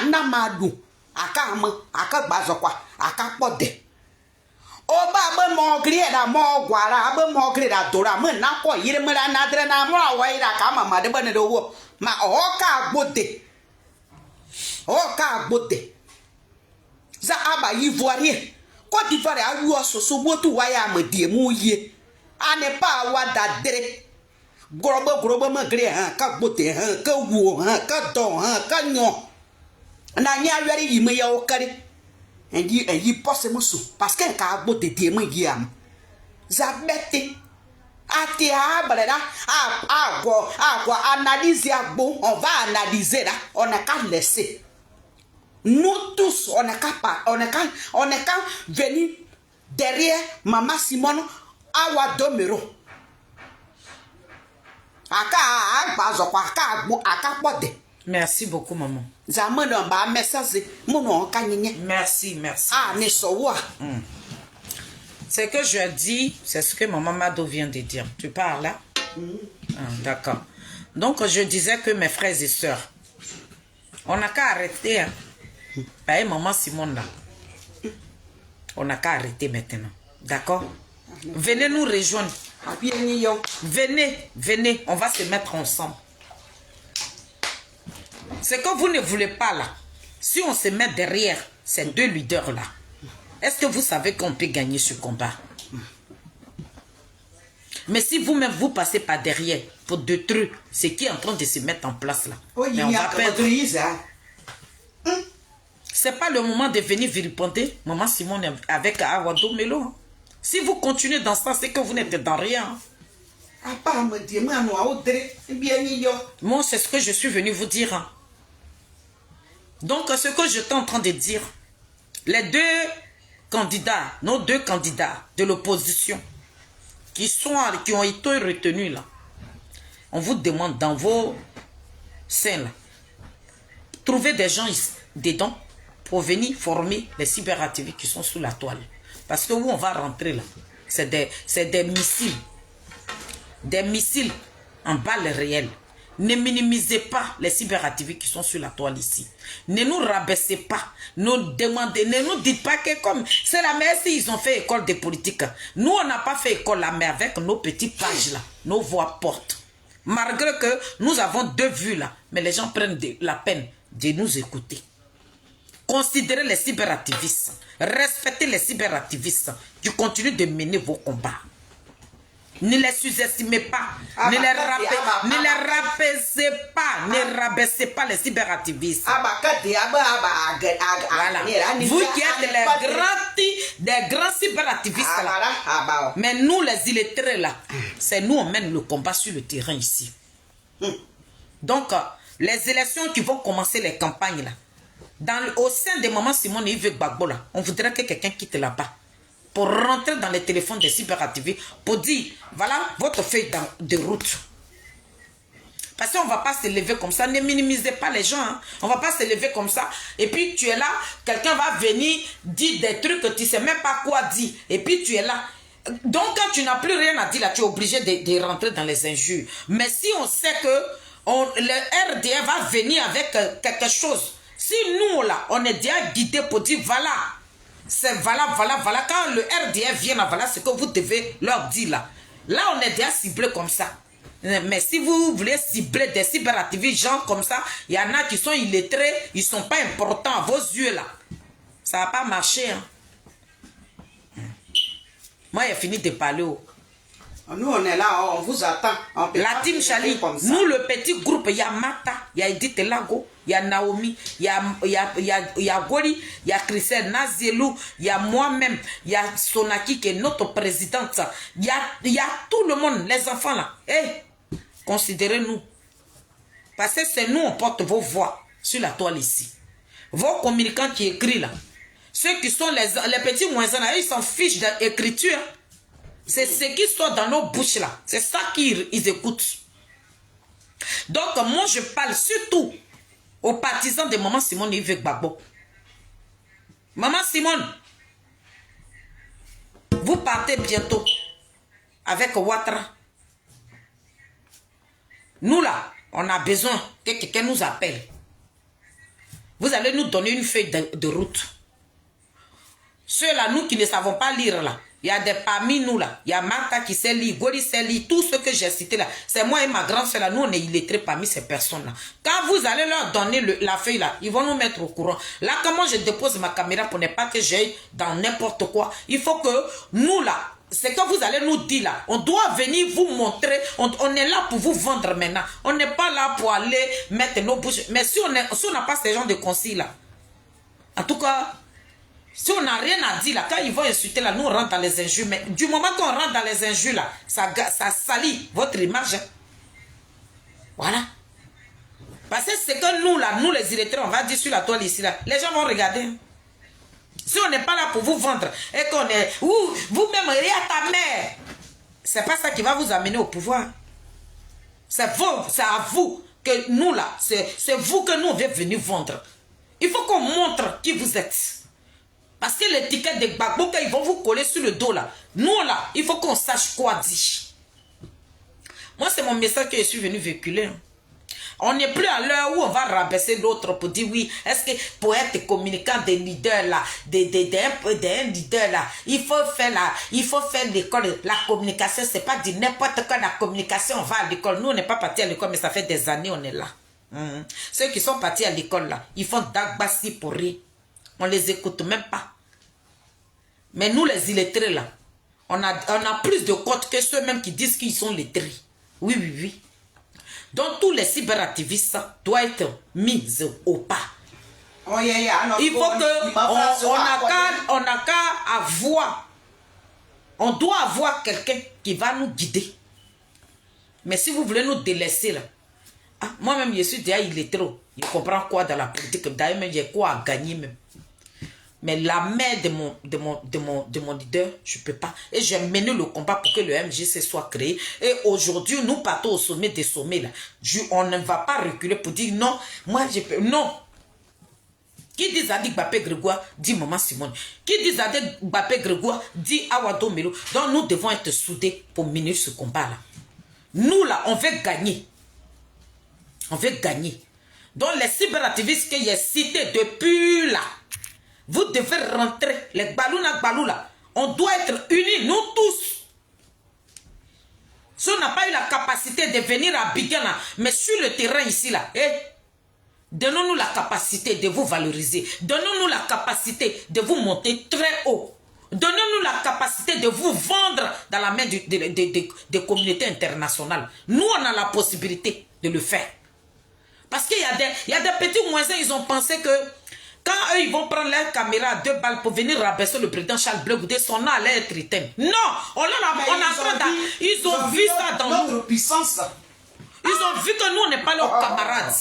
namadu aka gbazokwa aka kwode oba be mo gre da mo gwara be mo gre da dora me na ko yire me na dre na mo awa ira ka mama de bane do wo ma o ka gbode za aba ivoirien Côte d'Ivoire a eu so botu waya me die mu ye ane pa wa da dre grobo me gre ka gbode ka wu ka don ka nyo na nya were yi me ya o kare enyi posse musu parce que ka gbode die me yi am za bete Analyser, on va analyser là, on n'a qu'à laisser. Nous tous, on n'a qu'à venir derrière Maman Simone Awa Domero. Merci beaucoup, maman. Merci, merci. Ce que je dis, c'est ce que maman Mado vient de dire. Tu parles là? D'accord. Donc, je disais que mes frères et sœurs, on n'a qu'à arrêter. Hein. Maman Simone là. On n'a qu'à arrêter maintenant. D'accord? Venez nous rejoindre. Venez, venez, on va se mettre ensemble. Ce que vous ne voulez pas là, si on se met derrière ces deux leaders là, est-ce que vous savez qu'on peut gagner ce combat? Mais si vous-même vous passez par derrière pour détruire ce qui est en train de se mettre en place là, mais on va perdre. C'est pas le moment de venir vilipender Maman Simone avec Awa Domero. Hein. Si vous continuez dans ça, c'est que vous n'êtes dans rien. Moi, c'est ce que je suis venu vous dire. Hein. Donc, ce que je suis en train de dire, les deux candidats, nos deux candidats de l'opposition, qui ont été retenus là, on vous demande dans vos seins là, trouvez des gens dedans pour venir former les cyberactivistes qui sont sous la toile. Parce que où on va rentrer là, c'est des missiles. Des missiles en balles réelles. Ne minimisez pas les cyberactivistes qui sont sur la toile ici. Ne nous rabaissez pas. Ne nous dites pas que comme c'est la meilleure si ils ont fait école de politique. Nous, on n'a pas fait école là, mais avec nos petites pages là, nos voix portent. Malgré que nous avons deux vues là, mais les gens prennent la peine de nous écouter. Considérez les cyberactivistes. Respectez les cyberactivistes qui continuent de mener vos combats. Ne les sous-estimez pas. Ne les rabaissez pas. Ne rabaissez pas les cyberactivistes. Voilà. Vous qui êtes des grands cyberactivistes là. Mais nous les illettrés là, c'est nous on mène le combat sur le terrain ici. Donc, les élections qui vont commencer les campagnes là, au sein de Maman Simone Yves Gbagbo là, on voudrait que quelqu'un quitte là-bas pour rentrer dans les téléphones des cyberactivistes pour dire, voilà votre feuille de route. Parce qu'on ne va pas se lever comme ça, ne minimisez pas les gens. Hein. On ne va pas se lever comme ça. Et puis tu es là, quelqu'un va venir dire des trucs que tu ne sais même pas quoi dire. Et puis tu es là. Donc quand tu n'as plus rien à dire là, tu es obligé de rentrer dans les injures. Mais si on sait que le RDF va venir avec quelque chose, si nous là, on est déjà guidé pour dire, voilà, c'est voilà. Quand le RDF vient là, voilà ce que vous devez leur dire là. Là, on est déjà ciblé comme ça. Mais si vous voulez cibler des cyberactivistes, gens comme ça, il y en a qui sont illettrés, ils ne sont pas importants à vos yeux là. Ça va pas marcher. Hein. Moi, j'ai fini de parler. Nous, on est là, on vous attend. La team Chali, nous, le petit groupe, il y a Mata, il y a Edith Lago, il y a Naomi, il y a Goli, il y a Christelle Nazielou, il y a moi-même, il y a Sonaki qui est notre présidente. Il y a tout le monde, les enfants là. Hey, considérez-nous. Parce que c'est nous, on porte vos voix sur la toile ici. Vos communicants qui écrivent là. Ceux qui sont les petits moisons là, ils s'en fichent de l'écriture. C'est ce qui sort dans nos bouches là. C'est ça qu'ils écoutent. Donc moi je parle surtout aux partisans de Maman Simone Yves Gbagbo. Maman Simone, vous partez bientôt avec Ouattara. Nous là, on a besoin que quelqu'un nous appelle. Vous allez nous donner une feuille de route. Ceux-là, nous qui ne savons pas lire là, il y a des parmi nous là, il y a Martha qui sait lire, Goli sait lire, tout ce que j'ai cité là, c'est moi et ma grande soeur là, nous on est illettrés parmi ces personnes là. Quand vous allez leur donner la feuille là, ils vont nous mettre au courant. Là, comment je dépose ma caméra pour ne pas que j'aille dans n'importe quoi, il faut que nous là, ce que vous allez nous dire là, on doit venir vous montrer, on est là pour vous vendre maintenant. On n'est pas là pour aller mettre nos bouches. Mais si on n'a pas ce genre de consignes là, en tout cas, Si on n'a rien à dire là, quand ils vont insulter là, nous on rentre dans les injures. Mais du moment qu'on rentre dans les injures là, ça salit votre image. Hein. Voilà. Parce que c'est que nous là, nous les illettrés, on va dire sur la toile ici là, les gens vont regarder. Hein. Si on n'est pas là pour vous vendre et qu'on est, vous-même, il y a ta mère. C'est pas ça qui va vous amener au pouvoir. C'est à vous que nous là, c'est vous que nous on vient venir vendre. Il faut qu'on montre qui vous êtes. Parce que l'étiquette des Gbagbo, ils vont vous coller sur le dos là. Nous là, il faut qu'on sache quoi dire. Moi, c'est mon message que je suis venu véhiculer. On n'est plus à l'heure où on va rabaisser l'autre pour dire oui, est-ce que pour être communicant des leaders là, d'un leader là, il faut faire l'école. La communication, c'est pas dire n'importe quoi la communication, on va à l'école. Nous, on n'est pas partis à l'école, mais ça fait des années on est là. Ceux qui sont partis à l'école là, ils font d'agbassi pour rire. On les écoute même pas. Mais nous, les illettrés là, on a plus de cotes que ceux-mêmes qui disent qu'ils sont lettrés. Oui, oui, oui. Donc, tous les cyberactivistes doivent être mis au pas. Oh, yeah. Il faut que on n'a qu'à avoir. On doit avoir quelqu'un qui va nous guider. Mais si vous voulez nous délaisser là, moi-même, je suis déjà illettré. Je comprends quoi dans la politique. D'ailleurs, même, j'ai quoi à gagner même. Mais la mère de mon leader, je ne peux pas. Et j'ai mené le combat pour que le MJC soit créé. Et aujourd'hui, nous partons au sommet des sommets. Là. On ne va pas reculer pour dire non, moi je peux. Non. Qui dit Zadig Bapé Grégoire, dit Maman Simone. Qui dit Zadig Bapé Grégoire, dit Awado Melo. Donc nous devons être soudés pour mener ce combat-là. Nous là, on veut gagner. On veut gagner. Donc les cyberactivistes que j'ai cités depuis là, vous devez rentrer, les Gbalouna là. On doit être unis, nous tous. Si on n'a pas eu la capacité de venir à Bigana, mais sur le terrain ici là, donnons-nous la capacité de vous valoriser. Donnons-nous la capacité de vous monter très haut. Donnons-nous la capacité de vous vendre dans la main des communautés internationales. Nous, on a la possibilité de le faire. Parce qu'il y a des petits moisins, ils ont pensé que quand eux, ils vont prendre leur caméra à 2 balles pour venir rabaisser le président Charles Blé Goudé, son nom allait être éteint. Non, ils ont vu ça dans notre puissance. Ils ont vu que nous, on n'est pas leurs camarades.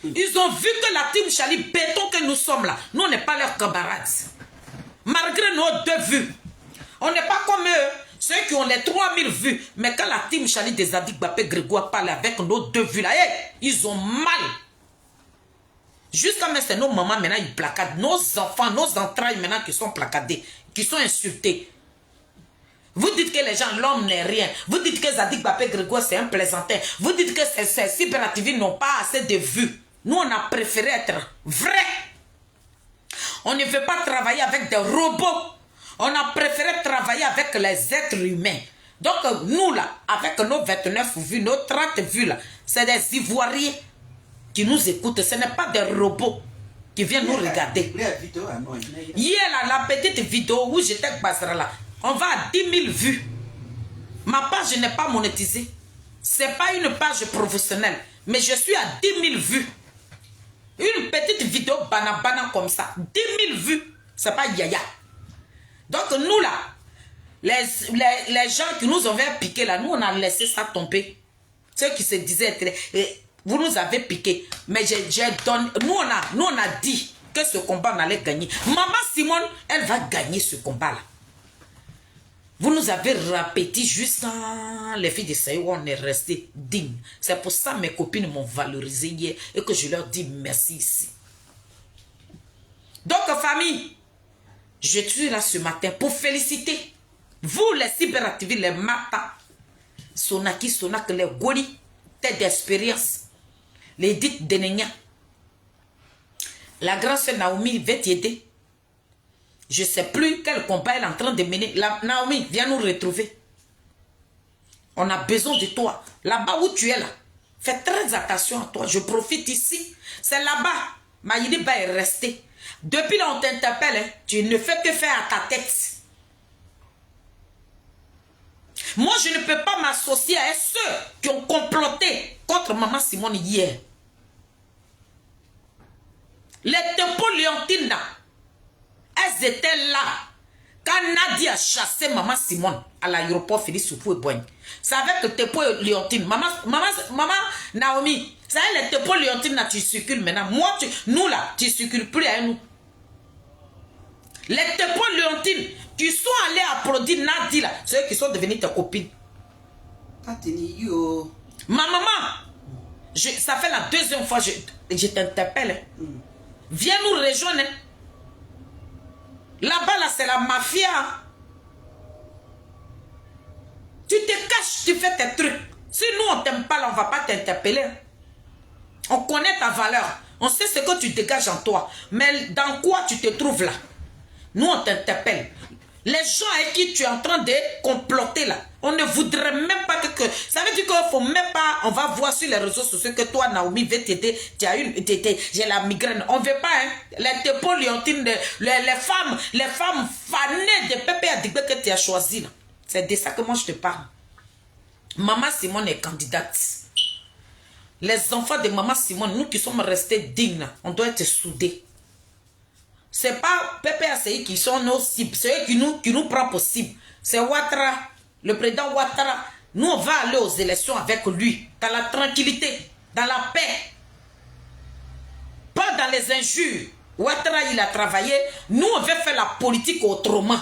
Ils ont vu que la team Chali béton que nous sommes là, nous, on n'est pas leurs camarades. Malgré nos 2 vues. On n'est pas comme eux, ceux qui ont les 3000 vues. Mais quand la team Chali des Zadig Bapé Grégoire parle avec nos 2 vues là, ils ont mal. Jusqu'à maintenant, c'est nos mamans maintenant, ils placadent. Nos enfants, nos entrailles maintenant qui sont placadés, qui sont insultés. Vous dites que les gens, l'homme n'est rien. Vous dites que Zadig Bapé Grégoire, c'est un plaisantin. Vous dites que ces cyberactivistes n'ont pas assez de vues. Nous, on a préféré être vrai. On ne veut pas travailler avec des robots. On a préféré travailler avec les êtres humains. Donc, nous, là, avec nos 29 vues, nos 30 vues, là, c'est des Ivoiriens qui nous écoutent. Ce n'est pas des robots qui viennent nous regarder. Hier, là, la petite vidéo où j'étais avec Basra, là, on va à 10 000 vues. Ma page n'est pas monétisée. Ce n'est pas une page professionnelle. Mais je suis à 10 000 vues. Une petite vidéo banana comme ça. 10 000 vues. Ce n'est pas yaya. Donc nous là, les gens qui nous avaient piqué là, nous on a laissé ça tomber. Ceux qui se disaient, vous nous avez piqué. Mais nous on a dit que ce combat on allait gagner. Maman Simone, elle va gagner ce combat là. Vous nous avez répété jusqu'à les filles de Saïou, on est resté dignes. C'est pour ça que mes copines m'ont valorisé hier et que je leur dis merci ici. Donc famille, je suis là ce matin pour féliciter vous les cyberactivistes, les Mata, Sonaki, Sonak, les Goli, tête d'expérience, les dites Denenia. La grande sœur Naomi va t'aider. Je ne sais plus quel combat elle est en train de mener. Naomi, viens nous retrouver. On a besoin de toi. Là-bas où tu es là, fais très attention à toi. Je profite ici. C'est là-bas. Maïdiba est resté. Depuis là, on t'interpelle. Hein, tu ne fais que faire à ta tête. Moi, je ne peux pas m'associer à ceux qui ont comploté contre Maman Simone hier. Les tempos léontines là. elles étaient là. Quand Nadia a chassé Maman Simone à l'aéroport Félix Houphouët-Boigny, c'est avec Tepo et Léontine. Maman Naomi, ça y est, les Tepo et Léontine, là, tu circules maintenant. Moi, nous là, tu circules plus à nous. Les Tepo et Léontine, qui sont allés applaudir Nadia là, ceux qui sont devenus tes copines. Ma maman, ça fait la deuxième fois que je t'interpelle. Viens nous rejoindre. Là-bas, là, c'est la mafia. Tu te caches, tu fais tes trucs. Si nous, on ne t'aime pas, là, on ne va pas t'interpeller. On connaît ta valeur. On sait ce que tu dégages en toi. Mais dans quoi tu te trouves là? Nous, on t'interpelle. Les gens avec qui tu es en train de comploter là, on ne voudrait même pas que... Ça veut dire qu'il ne faut même pas... On va voir sur les réseaux sociaux que toi, Naomi, veut t'aider. Tu as j'ai la migraine. On ne veut pas, hein. Les Tepo, Léontine, les femmes fanées de Pépé Adigbe que tu as choisi là. C'est de ça que moi je te parle. Maman Simone est candidate. Les enfants de Maman Simone, nous qui sommes restés dignes, on doit être soudés. Ce n'est pas PPACI qui sont nos cibles, c'est eux qui nous prend pour cible. C'est Ouattara, le président Ouattara. Nous, on va aller aux élections avec lui, dans la tranquillité, dans la paix. Pas dans les injures. Ouattara, il a travaillé. Nous, on veut faire la politique autrement.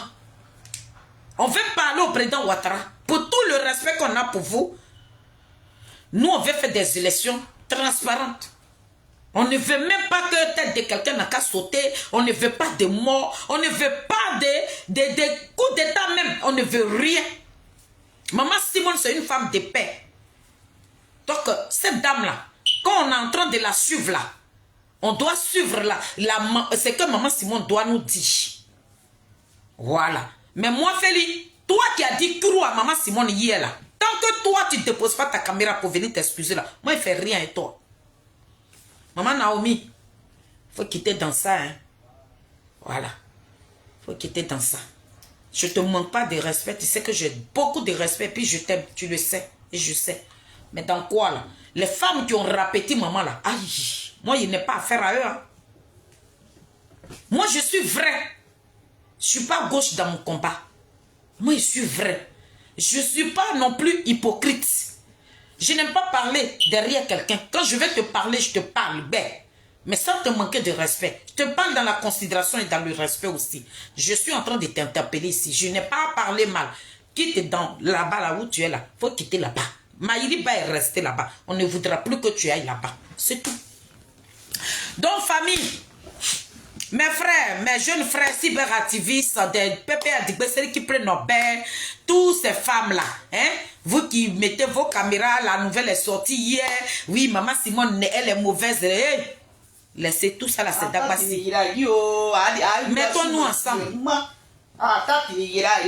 On veut parler au président Ouattara. Pour tout le respect qu'on a pour vous, nous, on veut faire des élections transparentes. On ne veut même pas que tête de quelqu'un n'a qu'à sauter. On ne veut pas de morts. On ne veut pas de coups d'état même. On ne veut rien. Maman Simone, c'est une femme de paix. Donc, cette dame-là, quand on est en train de la suivre là, on doit suivre ce que Maman Simone doit nous dire. Voilà. Mais moi, Félix, toi qui as dit trou à Maman Simone hier là, tant que toi, tu ne déposes pas ta caméra pour venir t'excuser là, moi, il ne fait rien et toi. Maman Naomi, il faut quitter dans ça. Hein. Voilà. Il faut quitter dans ça. Je ne te manque pas de respect. Tu sais que j'ai beaucoup de respect. Puis je t'aime. Tu le sais. Et je sais. Mais dans quoi là? Les femmes qui ont répété maman là. Aïe. Moi, il n'est pas affaire à eux. Hein. Moi, je suis vrai. Je ne suis pas gauche dans mon combat. Moi, je suis vrai. Je ne suis pas non plus hypocrite. Je n'aime pas parler derrière quelqu'un. Quand je vais te parler, je te parle bien. Mais sans te manquer de respect. Je te parle dans la considération et dans le respect aussi. Je suis en train de t'interpeller ici. Je n'ai pas parlé mal. Quitte dans là-bas, là où tu es là. Il faut quitter là-bas. Maïliba est resté là-bas. On ne voudra plus que tu ailles là-bas. C'est tout. Donc, famille, mes frères, mes jeunes frères cyberactivistes, des PPADB, celles qui prennent nos bains, toutes ces femmes-là, hein, vous qui mettez vos caméras, la nouvelle est sortie hier, oui, Maman Simone, elle est mauvaise, laissez tout ça là, c'est d'abassi. Mettons-nous ensemble.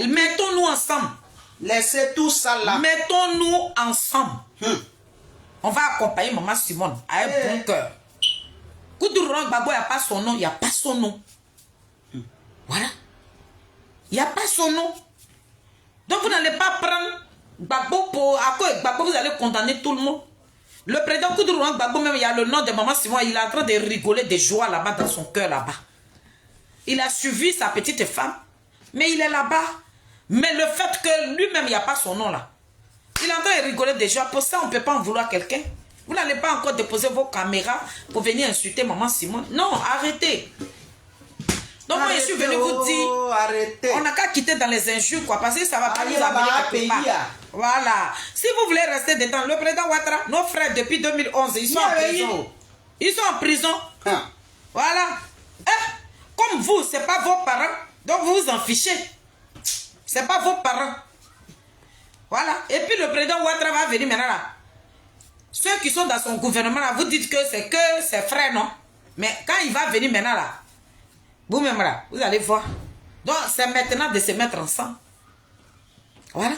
Mettons-nous ensemble. Laissez tout ça là. Mettons-nous ensemble. On va accompagner Maman Simone à un bon cœur. Koudouran Gbagbo, il n'y a pas son nom, il n'y a pas son nom. Voilà. Il n'y a pas son nom. Donc vous n'allez pas prendre Gbagbo pour... À quoi Gbagbo, vous allez condamner tout le monde. Le président Koudouran Gbagbo, même il y a le nom de Maman Simone, il est en train de rigoler de joie là-bas dans son cœur là-bas. Il a suivi sa petite femme, mais il est là-bas. Mais le fait que lui-même, il n'y a pas son nom là. Il est en train de rigoler de joie. Pour ça, on ne peut pas en vouloir quelqu'un. Vous n'allez pas encore déposer vos caméras pour venir insulter Maman Simone. Non, arrêtez. Donc moi, je suis venu vous dire, arrêtez. On n'a qu'à quitter dans les injures, quoi, parce que ça ne va pas nous amener quelque part. Voilà. Si vous voulez rester dedans, le président Ouattara, nos frères depuis 2011, ils sont en prison. Ils sont en prison. Voilà. Comme vous, ce n'est pas vos parents, donc vous vous en fichez. Ce n'est pas vos parents. Voilà. Et puis le président Ouattara va venir maintenant là. Ceux qui sont dans son gouvernement là, vous dites que c'est ses frères, non? Mais quand il va venir maintenant là, vous-même là, vous allez voir. Donc c'est maintenant de se mettre ensemble. Voilà.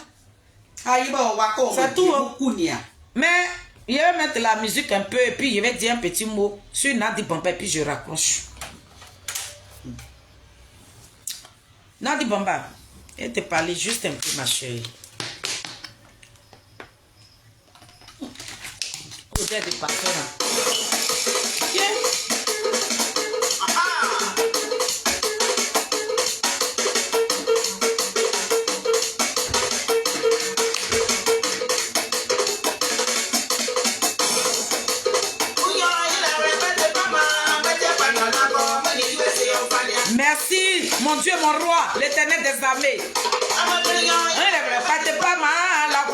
C'est tout. Hein. Mais je vais mettre la musique un peu et puis je vais dire un petit mot sur Nadi Bamba et puis je raccroche. Nadi Bamba, je vais te parler juste un peu ma chérie. Odeur de parfum là. Merci, mon Dieu, mon roi, l'éternel des armées. Pas mal, la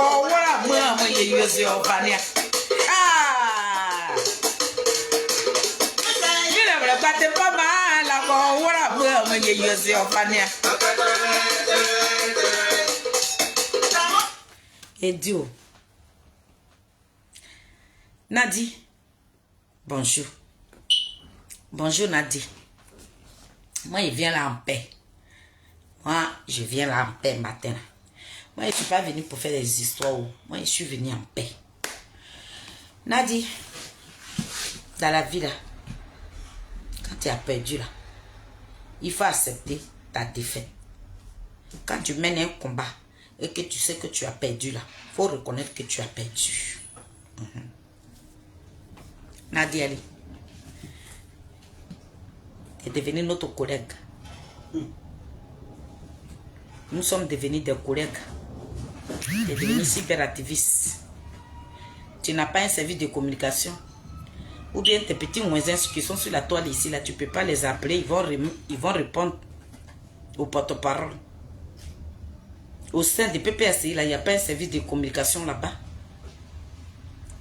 et Dieu. Nadi, bonjour. Bonjour Nadi. Moi, je viens là en paix. Moi, je viens là en paix matin. Moi, je ne suis pas venu pour faire des histoires. Moi, je suis venu en paix. Nadi, dans la vie là, quand tu as perdu là, il faut accepter ta défaite. Quand tu mènes un combat et que tu sais que tu as perdu là, il faut reconnaître que tu as perdu. Nadi Ali, tu es devenu notre collègue. Nous sommes devenus des collègues. Tu es devenu cyberactiviste. Tu n'as pas un service de communication. Ou bien tes petits voisins qui sont sur la toile ici, là, tu ne peux pas les appeler. Ils vont répondre au porte-parole. Au sein des PPSI, là, il n'y a pas un service de communication là-bas.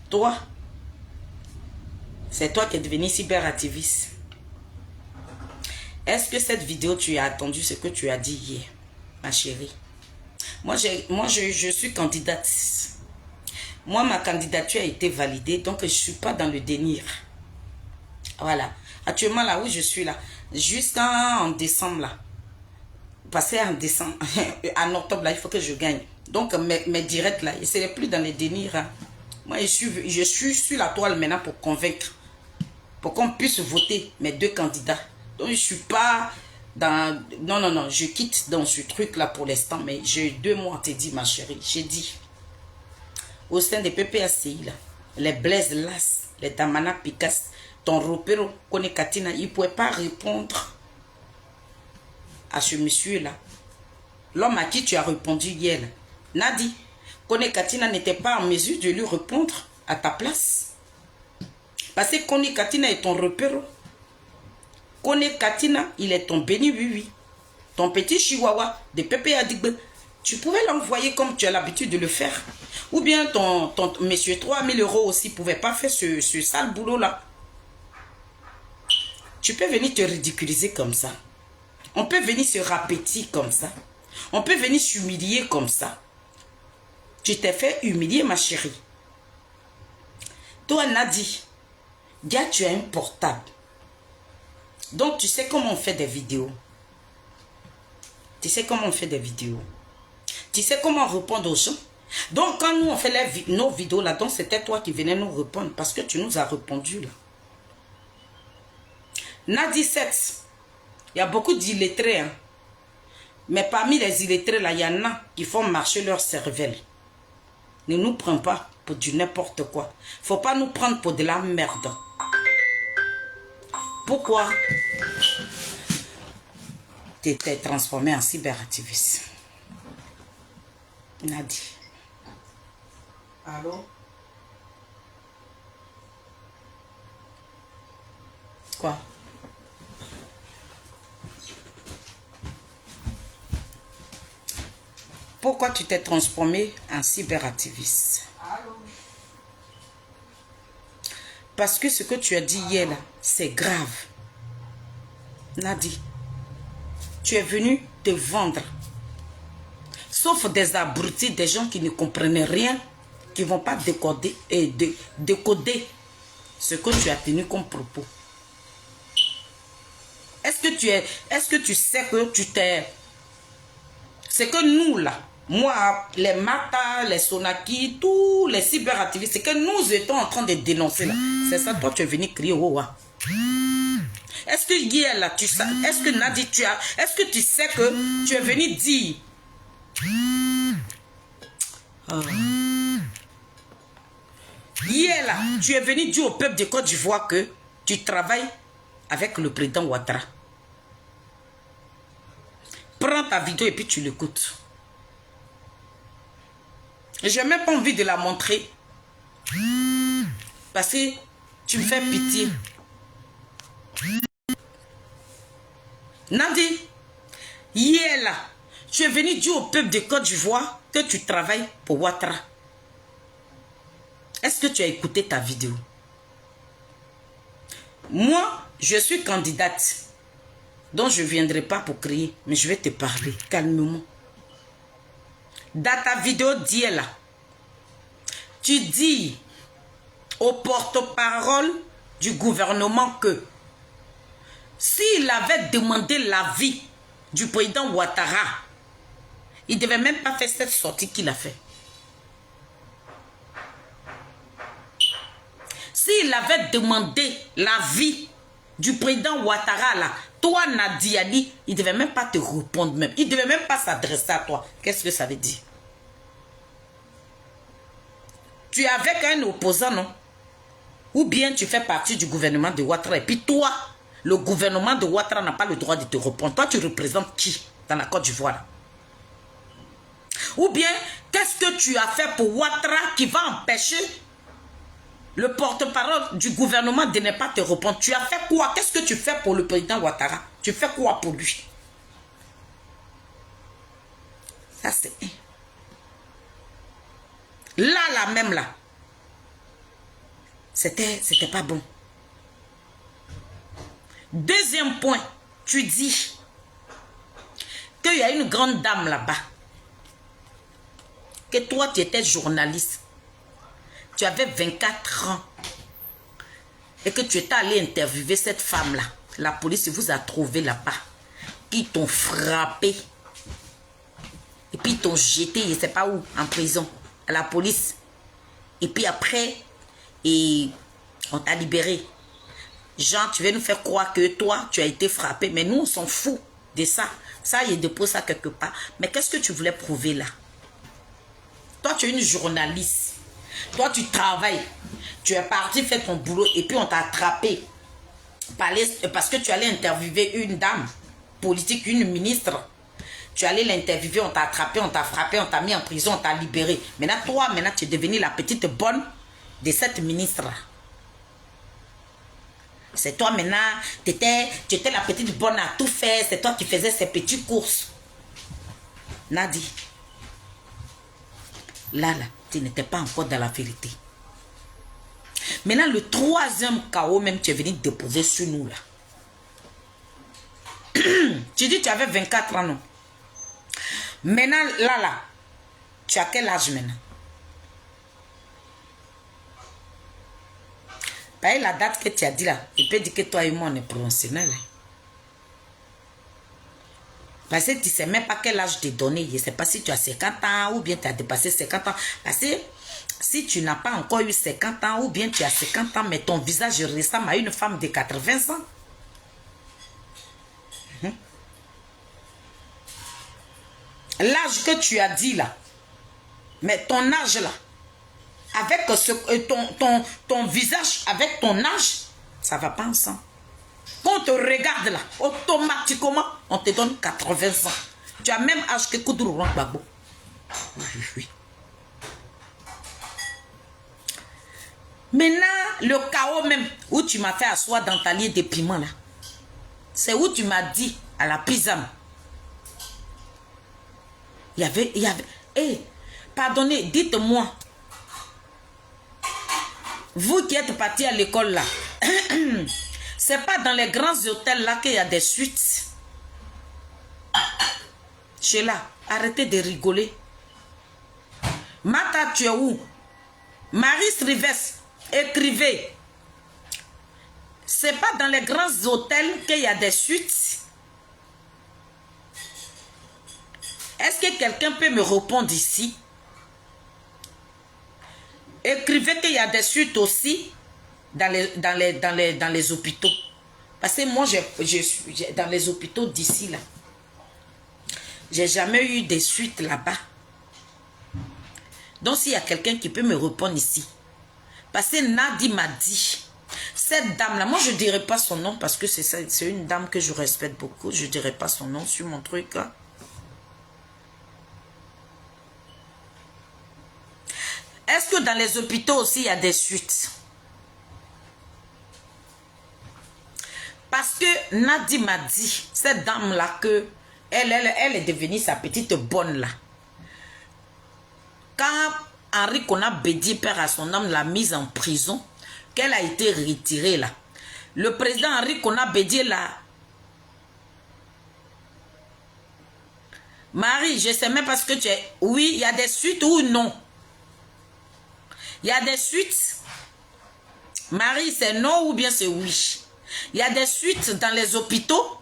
Toi, c'est toi qui es devenu cyberactiviste. Est-ce que cette vidéo, tu as attendu ce que tu as dit hier, ma chérie? Moi, je suis candidate. Moi, ma candidature a été validée, donc je ne suis pas dans le déni. Voilà. Actuellement, là où je suis là, jusqu'en décembre, là, passer en décembre, en octobre, là, il faut que je gagne. Donc, mes directs, là, ce n'est plus dans le déni. Hein. Moi, je suis sur la toile maintenant pour convaincre, pour qu'on puisse voter mes deux candidats. Donc, je ne suis pas dans... Non, je quitte dans ce truc-là pour l'instant, mais j'ai 2 mois, t'ai dit, ma chérie. J'ai dit, au sein des PPACI, là, les Blaise Las, les Damana Picasse, ton Ropero Kone Katina, il ne pouvait pas répondre à ce monsieur-là. L'homme à qui tu as répondu hier, là, Nadi, Kone Katina n'était pas en mesure de lui répondre à ta place. Parce que Kone Katina est ton Ropero. Kone Katina, il est ton béni oui. Ton petit chihuahua de Pépé Adigbe. Tu pouvais l'envoyer comme tu as l'habitude de le faire. Ou bien ton monsieur 3000 € aussi ne pouvait pas faire ce sale boulot-là. Tu peux venir te ridiculiser comme ça. On peut venir se rapetir comme ça. On peut venir s'humilier comme ça. Tu t'es fait humilier, ma chérie. Toi, Nadi, Dia, tu as un portable. Donc, tu sais comment on fait des vidéos. Tu sais comment on fait des vidéos. Tu sais comment répondre aux gens. Donc, quand nous, on fait nos vidéos là, donc c'était toi qui venais nous répondre parce que tu nous as répondu là. Nadi 7, il y a beaucoup d'illettrés. Hein. Mais parmi les illettrés là, il y en a qui font marcher leur cervelle. Ne nous prends pas pour du n'importe quoi. Il ne faut pas nous prendre pour de la merde. Pourquoi tu étais transformé en cyberactiviste? Nadi. Allô? Quoi? Pourquoi tu t'es transformé en cyberactiviste? Allô? Parce que ce que tu as dit hier là, c'est grave. Nadi, tu es venu te vendre. Sauf des abrutis, des gens qui ne comprennent rien, qui ne vont pas décoder ce que tu as tenu comme propos. Est-ce que tu sais que tu t'es... C'est que nous là, moi, les Mata, les Sonaki, tous les cyberactivistes, c'est que nous étions en train de dénoncer là. C'est ça, toi tu es venu crier oh, oh. Est-ce que hier là, est-ce que Nadi, est-ce que tu sais que tu es venu dire hier là, tu es venu dire au peuple de Côte d'Ivoire que tu travailles avec le président Ouattara. Prends ta vidéo et puis tu l'écoutes. Je n'ai même pas envie de la montrer. Parce que tu me fais pitié. Nadi, hier là, tu es venu dire au peuple de Côte d'Ivoire que tu travailles pour Ouattara. Est-ce que tu as écouté ta vidéo? Moi, je suis candidate. Donc, je ne viendrai pas pour crier, mais je vais te parler calmement. Dans ta vidéo d'hier là, tu dis au porte-parole du gouvernement que s'il avait demandé l'avis du président Ouattara, il ne devait même pas faire cette sortie qu'il a fait. S'il avait demandé l'avis du président Ouattara, là, toi, Nadia, il ne devait même pas te répondre même. Il ne devait même pas s'adresser à toi. Qu'est-ce que ça veut dire? Tu es avec un opposant, non? Ou bien tu fais partie du gouvernement de Ouattara. Et puis toi, le gouvernement de Ouattara n'a pas le droit de te répondre. Toi, tu représentes qui dans la Côte d'Ivoire? Ou bien, qu'est-ce que tu as fait pour Ouattara qui va empêcher le porte-parole du gouvernement de ne pas te répondre? Tu as fait quoi? Qu'est-ce que tu fais pour le président Ouattara? Tu fais quoi pour lui? Ça, c'est... Là, même là. C'était pas bon. Deuxième point, tu dis qu'il y a une grande dame là-bas. Que toi, tu étais journaliste. Tu avais 24 ans. Et que tu étais allé interviewer cette femme-là. La police vous a trouvé là-bas. Qui t'ont frappé. Et puis ils t'ont jeté, je ne sais pas où, en prison. À la police. Et puis après, on t'a libéré. Jean, tu veux nous faire croire que toi, tu as été frappé. Mais nous, on s'en fout de ça. Ça, il dépose ça quelque part. Mais qu'est-ce que tu voulais prouver là? Toi, tu es une journaliste. Toi, tu travailles. Tu es parti faire ton boulot et puis on t'a attrapé. Parce que tu allais interviewer une dame politique, une ministre. Tu allais l'interviewer, on t'a attrapé, on t'a frappé, on t'a mis en prison, on t'a libéré. Maintenant, toi, tu es devenue la petite bonne de cette ministre-là. C'est toi maintenant, tu étais la petite bonne à tout faire. C'est toi qui faisais ces petites courses. Nadi, là, tu n'étais pas encore dans la vérité. Maintenant, le troisième chaos, même, tu es venu déposer sur nous, là. Tu dis que tu avais 24 ans, non? Maintenant, là, tu as quel âge maintenant? Par la date que tu as dit là, il peut dire que toi et moi, on est professionnels. Parce que tu ne sais même pas quel âge te donner. Je ne sais pas si tu as 50 ans ou bien tu as dépassé 50 ans. Parce que si tu n'as pas encore eu 50 ans ou bien tu as 50 ans, mais ton visage ressemble à une femme de 80 ans. L'âge que tu as dit là, mais ton âge là, avec ton visage, avec ton âge, ça ne va pas ensemble. Quand on te regarde là, automatiquement, on te donne 80 ans. Tu as même âge que Koudou Gbagbo. Oui. Maintenant, le chaos même, où tu m'as fait asseoir dans ta lit de piment là, c'est où tu m'as dit à la pisane. Il y avait, pardonnez, dites-moi, vous qui êtes partis à l'école là, c'est pas dans les grands hôtels là qu'il y a des suites. Sheila, arrêtez de rigoler. Mata, tu es où? Marie Rives, écrivez. C'est pas dans les grands hôtels qu'il y a des suites. Est-ce que quelqu'un peut me répondre ici? Écrivez qu'il y a des suites aussi dans les hôpitaux. Parce que moi, dans les hôpitaux d'ici, là, j'ai jamais eu des suites là-bas. Donc, s'il y a quelqu'un qui peut me répondre ici. Parce que Nadi m'a dit, cette dame-là, moi, je ne dirai pas son nom parce que c'est une dame que je respecte beaucoup. Je ne dirai pas son nom sur mon truc, hein. Est-ce que dans les hôpitaux aussi, il y a des suites? Parce que Nadi m'a dit, cette dame-là, que elle est devenue sa petite bonne là. Quand Henri Konan Bédié, père à son âme, l'a mise en prison, qu'elle a été retirée là. Le président Henri Konan Bédié là. Marie, je sais même pas ce que tu es. Oui, il y a des suites ou non. Il y a des suites. Marie, c'est non ou bien c'est oui. Il y a des suites dans les hôpitaux.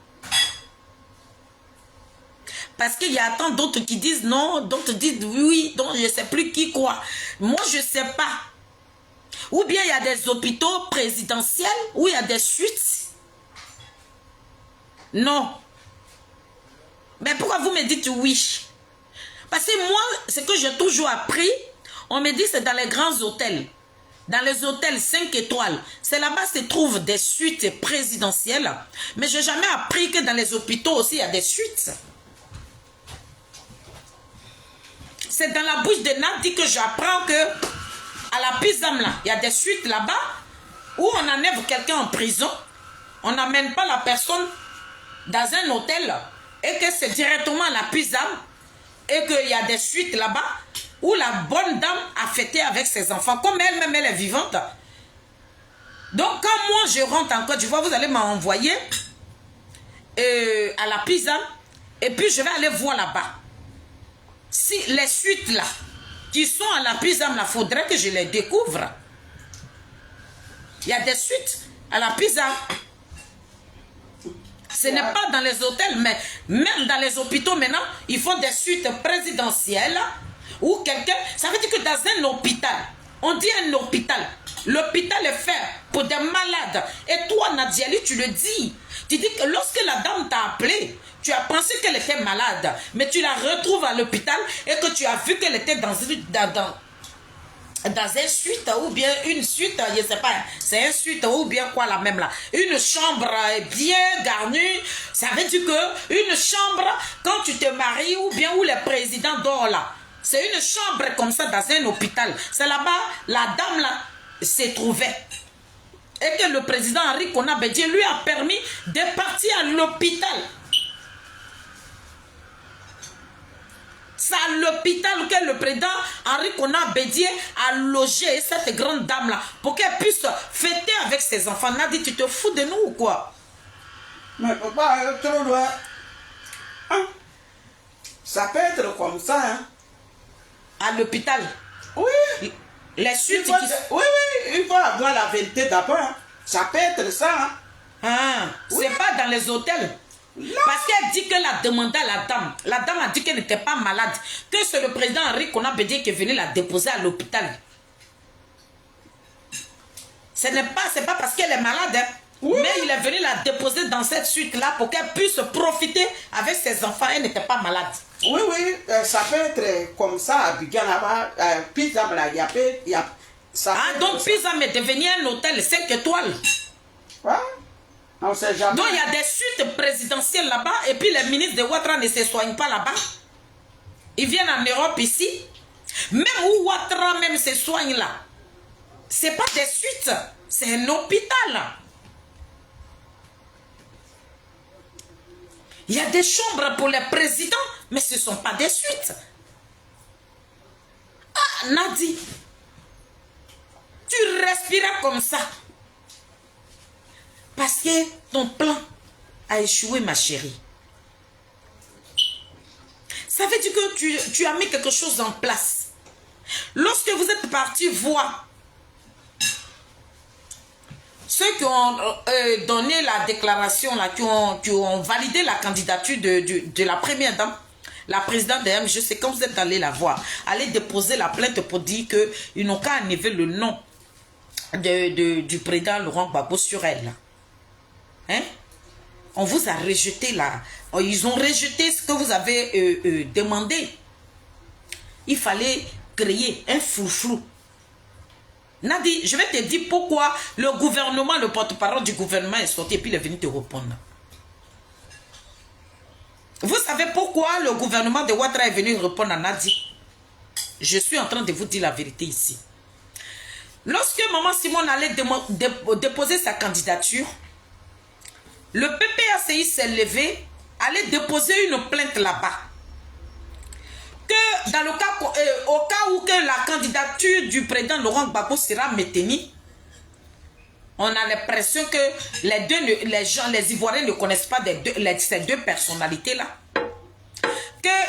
Parce qu'il y a tant d'autres qui disent non, d'autres disent oui, donc je ne sais plus qui quoi. Moi, je ne sais pas. Ou bien il y a des hôpitaux présidentiels où il y a des suites. Non. Mais pourquoi vous me dites oui? Parce que moi, ce que j'ai toujours appris, on me dit c'est dans les grands hôtels. Dans les hôtels 5 étoiles, c'est là-bas se trouvent des suites présidentielles. Mais je n'ai jamais appris que dans les hôpitaux aussi, il y a des suites. C'est dans la bouche de Nadi que j'apprends que à la Pisam, là, il y a des suites là-bas où on enlève quelqu'un en prison. On n'amène pas la personne dans un hôtel et que c'est directement à la Pisam et qu'il y a des suites là-bas où la bonne dame a fêté avec ses enfants, comme elle-même, elle est vivante. Donc, quand moi, je rentre en Côte d'Ivoire, vous allez m'envoyer à la Pisam, et puis je vais aller voir là-bas. Si les suites là, qui sont à la Pisam, il faudrait que je les découvre. Il y a des suites à la Pisam. Ce n'est pas dans les hôtels, mais même dans les hôpitaux maintenant, ils font des suites présidentielles. Ou quelqu'un, ça veut dire que dans un hôpital, on dit un hôpital, l'hôpital est fait pour des malades. Et toi, Nadiali, tu le dis. Tu dis que lorsque la dame t'a appelé, tu as pensé qu'elle était malade, mais tu la retrouves à l'hôpital et que tu as vu qu'elle était dans un suite ou bien une suite, je ne sais pas, c'est une suite ou bien quoi la même là. Une chambre bien garnie, ça veut dire que une chambre, quand tu te maries ou bien où le président dort là, c'est une chambre comme ça dans un hôpital. C'est là-bas, la dame là s'est trouvée. Et que le président Henri Konan Bédié lui a permis de partir à l'hôpital. C'est à l'hôpital que le président Henri Konan Bédié a logé cette grande dame là pour qu'elle puisse fêter avec ses enfants. Nadi, tu te fous de nous ou quoi? Mais papa, tu dois... Hein? Ça peut être comme ça, hein? À l'hôpital. Oui. Les suites qui... Oui, il faut avoir la vérité d'abord. Hein. Ça peut être ça. Hein. Ah, oui. C'est pas dans les hôtels. Non. Parce qu'elle dit qu'elle a demandé à la dame. La dame a dit qu'elle n'était pas malade. Que c'est le président Henri Konan Bédié qui est venu la déposer à l'hôpital. Ce n'est pas, parce qu'elle est malade. Hein. Oui. Mais il est venu la déposer dans cette suite-là pour qu'elle puisse profiter avec ses enfants. Elle n'était pas malade. Oui, ça peut être comme ça à Abidjan là-bas. Pisam là, il y a ça. Ah, donc Pisam est devenu un hôtel 5 étoiles. Ouais. On sait jamais. Donc il y a des suites présidentielles là-bas et puis les ministres de Ouattara ne se soignent pas là-bas. Ils viennent en Europe ici. Même où Ouattara même se soigne là. C'est pas des suites, c'est un hôpital. Il y a des chambres pour les présidents, mais ce ne sont pas des suites. Ah, Nadi, tu respirais comme ça. Parce que ton plan a échoué, ma chérie. Ça veut dire que tu as mis quelque chose en place. Lorsque vous êtes parti voir ceux qui ont donné la déclaration, là, qui ont validé la candidature de la première dame, la présidente de je sais quand vous êtes allé la voir, allez déposer la plainte pour dire qu'ils n'ont qu'à enlever le nom du président Laurent Gbagbo sur elle. Là. Hein? On vous a rejeté là. Ils ont rejeté ce que vous avez demandé. Il fallait créer un flou-flou. Nadi, je vais te dire pourquoi le gouvernement, le porte-parole du gouvernement est sorti et puis il est venu te répondre. Vous savez pourquoi le gouvernement de Ouattara est venu répondre à Nadi? Je suis en train de vous dire la vérité ici. Lorsque Maman Simone allait déposer sa candidature, le PPACI s'est levé, allait déposer une plainte là-bas. Que dans le cas, au cas où que la candidature du président Laurent Gbagbo sera maintenue, on a l'impression que les Ivoiriens ne connaissent pas ces deux personnalités-là.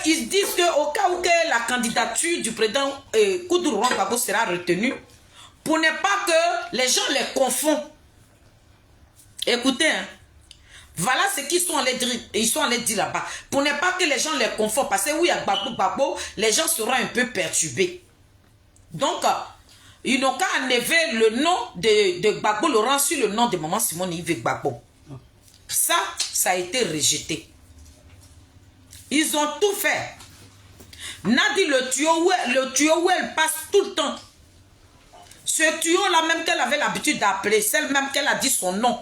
Qu'ils disent qu'au cas où que la candidature du président Koudou Laurent Gbagbo sera retenue, pour ne pas que les gens les confondent. Écoutez, hein, voilà ce qu'ils sont allés dire là-bas. Pour ne pas que les gens les confondent. Parce que oui, à Gbagbo, les gens seront un peu perturbés. Donc, ils n'ont qu'à enlever le nom de Gbagbo Laurent sur le nom de maman Simone Yves Gbagbo. Ça a été rejeté. Ils ont tout fait. Nadi, le tuyau où elle passe tout le temps. Ce tuyau-là, même qu'elle avait l'habitude d'appeler, celle même qu'elle a dit son nom,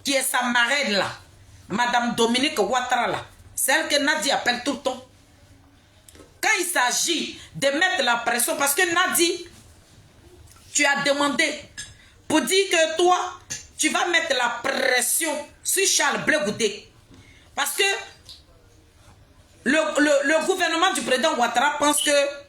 qui est sa marraine là, Madame Dominique Ouattara là, celle que Nadi appelle tout le temps. Quand il s'agit de mettre la pression, parce que Nadi, tu as demandé pour dire que toi, tu vas mettre la pression sur Charles Blé Goudé. Parce que le gouvernement du président Ouattara pense que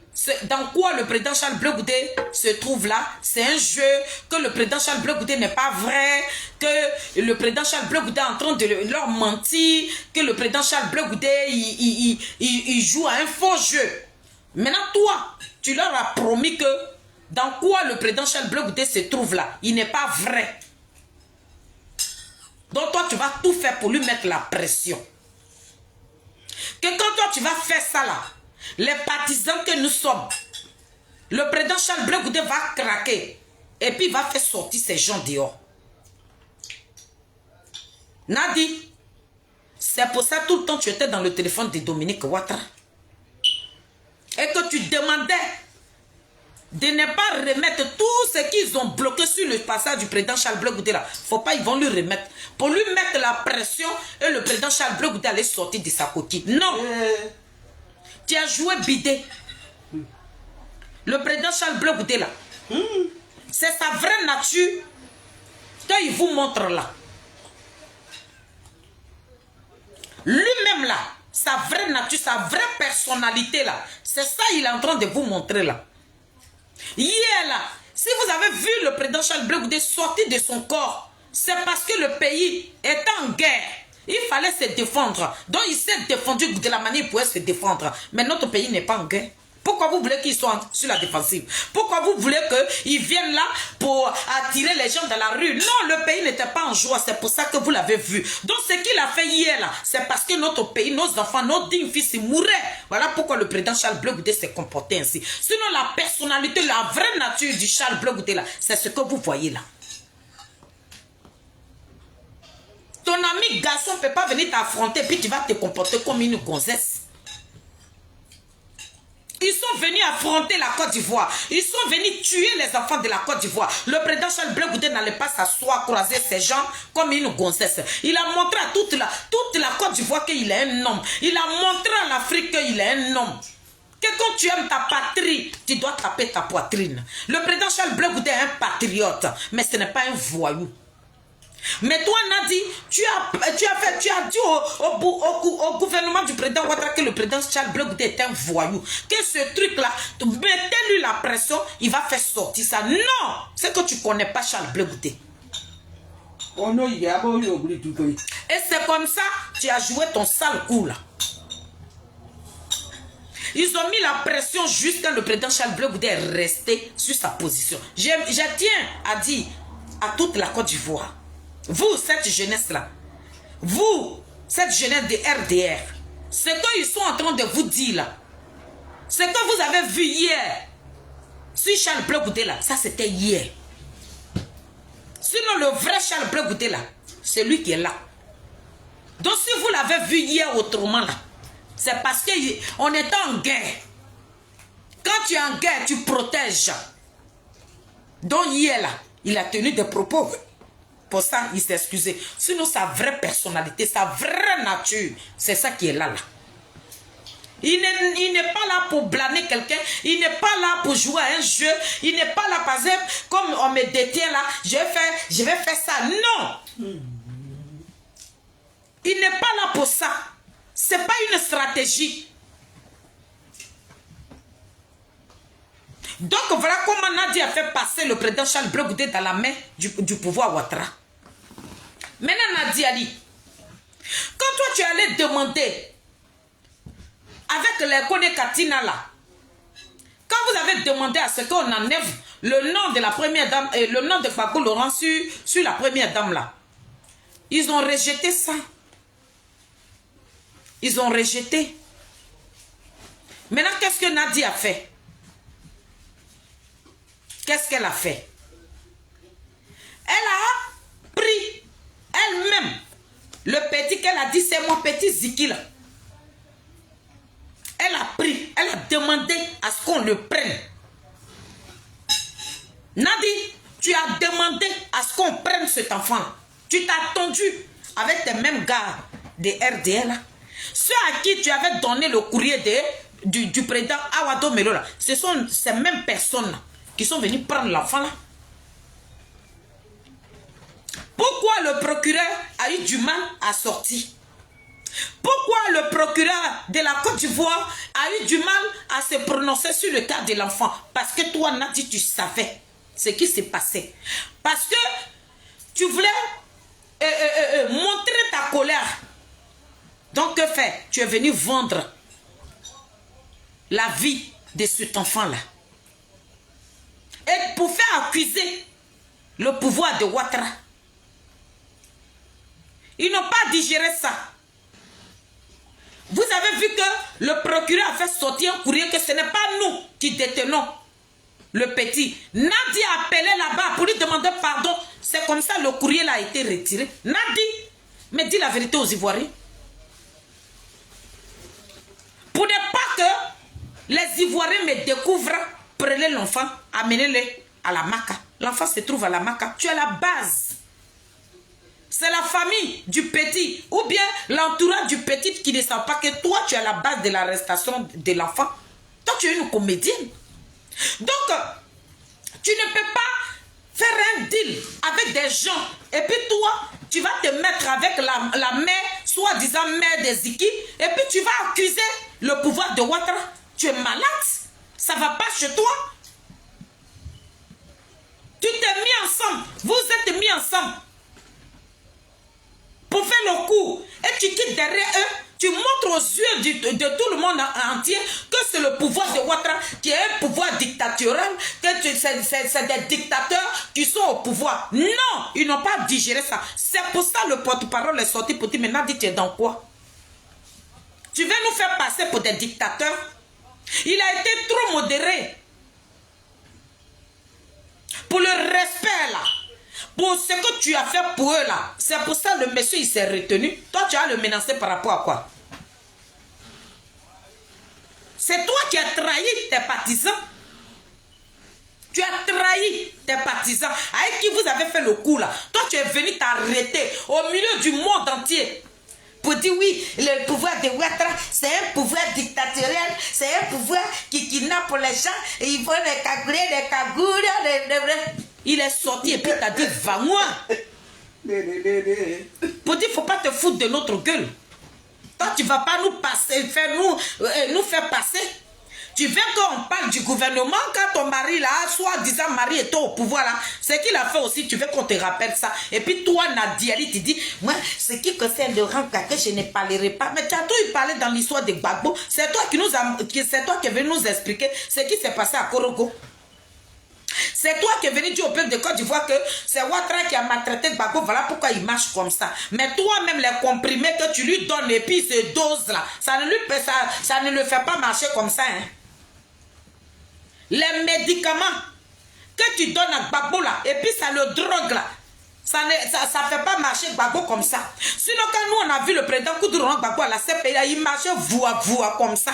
dans quoi le président Charles Blé Goudé se trouve là, c'est un jeu, que le président Charles Blé Goudé n'est pas vrai, que le président Charles Blé Goudé est en train de leur mentir, que le président Charles Blé Goudé il joue à un faux jeu. Maintenant, toi, tu leur as promis que dans quoi le président Charles Blé Goudé se trouve là, il n'est pas vrai. Donc toi, tu vas tout faire pour lui mettre la pression. Que quand toi, tu vas faire ça là, les partisans que nous sommes, le président Charles Blé Goudé va craquer et puis il va faire sortir ces gens dehors. Nadi, c'est pour ça tout le temps tu étais dans le téléphone de Dominique Ouattara et que tu demandais de ne pas remettre tout ce qu'ils ont bloqué sur le passage du président Charles Blé Goudé là. Faut pas, ils vont lui remettre. Pour lui mettre la pression et le président Charles Blé Goudé allait sortir de sa coquille. Non. Tu as joué bidé. Le président Charles Blé Goudé là. C'est sa vraie nature qu'il vous montre là. Lui-même là, sa vraie nature, sa vraie personnalité là. C'est ça qu'il est en train de vous montrer là. Hier là, si vous avez vu le président Charles Blé Goudé sortir de son corps, c'est parce que le pays est en guerre. Il fallait se défendre. Donc il s'est défendu de la manière pour se défendre. Mais notre pays n'est pas en guerre. Pourquoi vous voulez qu'ils soient sur la défensive? Pourquoi vous voulez qu'ils viennent là pour attirer les gens dans la rue? Non, le pays n'était pas en joie. C'est pour ça que vous l'avez vu. Donc ce qu'il a fait hier là, c'est parce que notre pays, nos enfants, nos dignes fils, ils mouraient. Voilà pourquoi le président Charles Blé Goudé s'est comporté ainsi. Sinon la personnalité, la vraie nature du Charles Blé Goudé là, c'est ce que vous voyez là. Ton ami garçon ne peut pas venir t'affronter puis tu vas te comporter comme une gonzesse. Ils sont venus affronter la Côte d'Ivoire. Ils sont venus tuer les enfants de la Côte d'Ivoire. Le président Charles Blé Goudé n'allait pas s'asseoir, croiser ses jambes comme une gonzesse. Il a montré à toute la Côte d'Ivoire qu'il est un homme. Il a montré à l'Afrique qu'il est un homme. Que quand tu aimes ta patrie, tu dois taper ta poitrine. Le président Charles Blé Goudé est un patriote, mais ce n'est pas un voyou. Mais toi, Nadi, tu as dit au gouvernement du président Ouattara que le président Charles Blé Goudé est un voyou. Que ce truc-là, mettez-lui la pression, il va faire sortir ça. Non, c'est que tu ne connais pas Charles Blé Goudé. Et c'est comme ça que tu as joué ton sale coup là. Ils ont mis la pression jusqu'à le président Charles Blé Goudé est resté sur sa position. Je tiens à dire à toute la Côte d'Ivoire, vous, cette jeunesse-là, vous, cette jeunesse de RDR, ce qu'ils sont en train de vous dire là, ce que vous avez vu hier sur Charles Blé Goudé là, ça c'était hier. Sinon le vrai Charles Blé Goudé là, c'est lui qui est là. Donc si vous l'avez vu hier autrement là, c'est parce qu'on est en guerre. Quand tu es en guerre, tu protèges. Donc hier là, il a tenu des propos. Pour ça, il s'est excusé. Sinon, sa vraie personnalité, sa vraie nature, c'est ça qui est là. Il n'est pas là pour blâmer quelqu'un. Il n'est pas là pour jouer à un jeu. Il n'est pas là, par exemple, comme on me détient là, je vais faire ça. Non. Il n'est pas là pour ça. Ce n'est pas une stratégie. Donc voilà comment Nadi a fait passer le président Charles Blé Goudé dans la main du pouvoir Ouattara. Maintenant Nadi Ali, quand toi tu allais demander avec les Kone Katina là, quand vous avez demandé à ce qu'on enlève le nom de la première dame et le nom de Gbagbo Laurent sur la première dame là, ils ont rejeté ça. Ils ont rejeté. Maintenant, qu'est-ce que Nadi a fait? Qu'est-ce qu'elle a fait? Elle a pris elle-même le petit qu'elle a dit, c'est mon petit Ziki là. Elle a pris, elle a demandé à ce qu'on le prenne. Nadi, tu as demandé à ce qu'on prenne cet enfant. Tu t'es attendu avec tes mêmes gars de RDL là. Ceux à qui tu avais donné le courrier du président Awado Melo là, ce sont ces mêmes personnes là qui sont venus prendre l'enfant là. Pourquoi le procureur a eu du mal à sortir? Pourquoi le procureur de la Côte d'Ivoire a eu du mal à se prononcer sur le cas de l'enfant? Parce que toi, Nadi, tu savais ce qui s'est passé. Parce que tu voulais montrer ta colère. Donc, que faire? Tu es venu vendre la vie de cet enfant-là. Et pour faire accuser le pouvoir de Ouattara. Ils n'ont pas digéré ça. Vous avez vu que le procureur a fait sortir un courrier que ce n'est pas nous qui détenons le petit. Nadi a appelé là-bas pour lui demander pardon. C'est comme ça le courrier a été retiré. Nadi, mais dis la vérité aux Ivoiriens. Pour ne pas que les Ivoiriens me découvrent, prenez l'enfant, amenez-le à la Maca. L'enfant se trouve à la Maca. Tu es la base. C'est la famille du petit ou bien l'entourage du petit qui ne savent pas que toi, tu es la base de l'arrestation de l'enfant. Toi, tu es une comédienne. Donc, tu ne peux pas faire un deal avec des gens et puis toi, tu vas te mettre avec la mère, soi-disant mère des Ziki, et puis tu vas accuser le pouvoir de Ouattara. Tu es malade. Ça ne va pas chez toi. Tu t'es mis ensemble. Vous êtes mis ensemble pour faire le coup. Et tu quittes derrière eux. Tu montres aux yeux de tout le monde entier que c'est le pouvoir de Ouattara qui est un pouvoir dictatorial, que c'est des dictateurs qui sont au pouvoir. Non, ils n'ont pas digéré ça. C'est pour ça le porte-parole est sorti pour dire, mais Nadi, tu es dans quoi? Tu veux nous faire passer pour des dictateurs? Il a été trop modéré. Pour le respect là. Pour ce que tu as fait pour eux là. C'est pour ça le monsieur il s'est retenu. Toi tu as le menacé par rapport à quoi? C'est toi qui as trahi tes partisans. Tu as trahi tes partisans. Avec qui vous avez fait le coup là. Toi tu es venu t'arrêter au milieu du monde entier. Pour dire oui, le pouvoir de Ouattara, c'est un pouvoir dictatorial, c'est un pouvoir qui kidnappe les gens, et il faut les cagouler, les cagoules, Il est sorti et puis t'as dit, va-moi. Pour dire, il ne faut pas te foutre de notre gueule. Toi, tu ne vas pas nous passer, nous faire passer. Tu veux qu'on parle du gouvernement quand ton mari là, soi-disant mari était au pouvoir là, c'est qu'il a fait aussi, tu veux qu'on te rappelle ça. Et puis toi, Nadia, tu dis, moi, ce qui concerne le rang que je ne parlerai pas. Mais tu as tout parlé dans l'histoire de Gbagbo. C'est toi qui est venu nous expliquer ce qui s'est passé à Korogo. C'est toi qui es venu dire au peuple de Côte d'Ivoire que c'est Ouattara qui a maltraité Gbagbo, voilà pourquoi il marche comme ça. Mais toi-même, les comprimés que tu lui donnes et puis ces doses-là, ça ne le fait pas marcher comme ça. Hein. Les médicaments que tu donnes à Gbagbo là, et puis ça le drogue là, ça ne fait pas marcher Gbagbo comme ça. Sinon, quand nous on a vu le président Koudouron Gbagbo à la CPI, il marchait voix comme ça.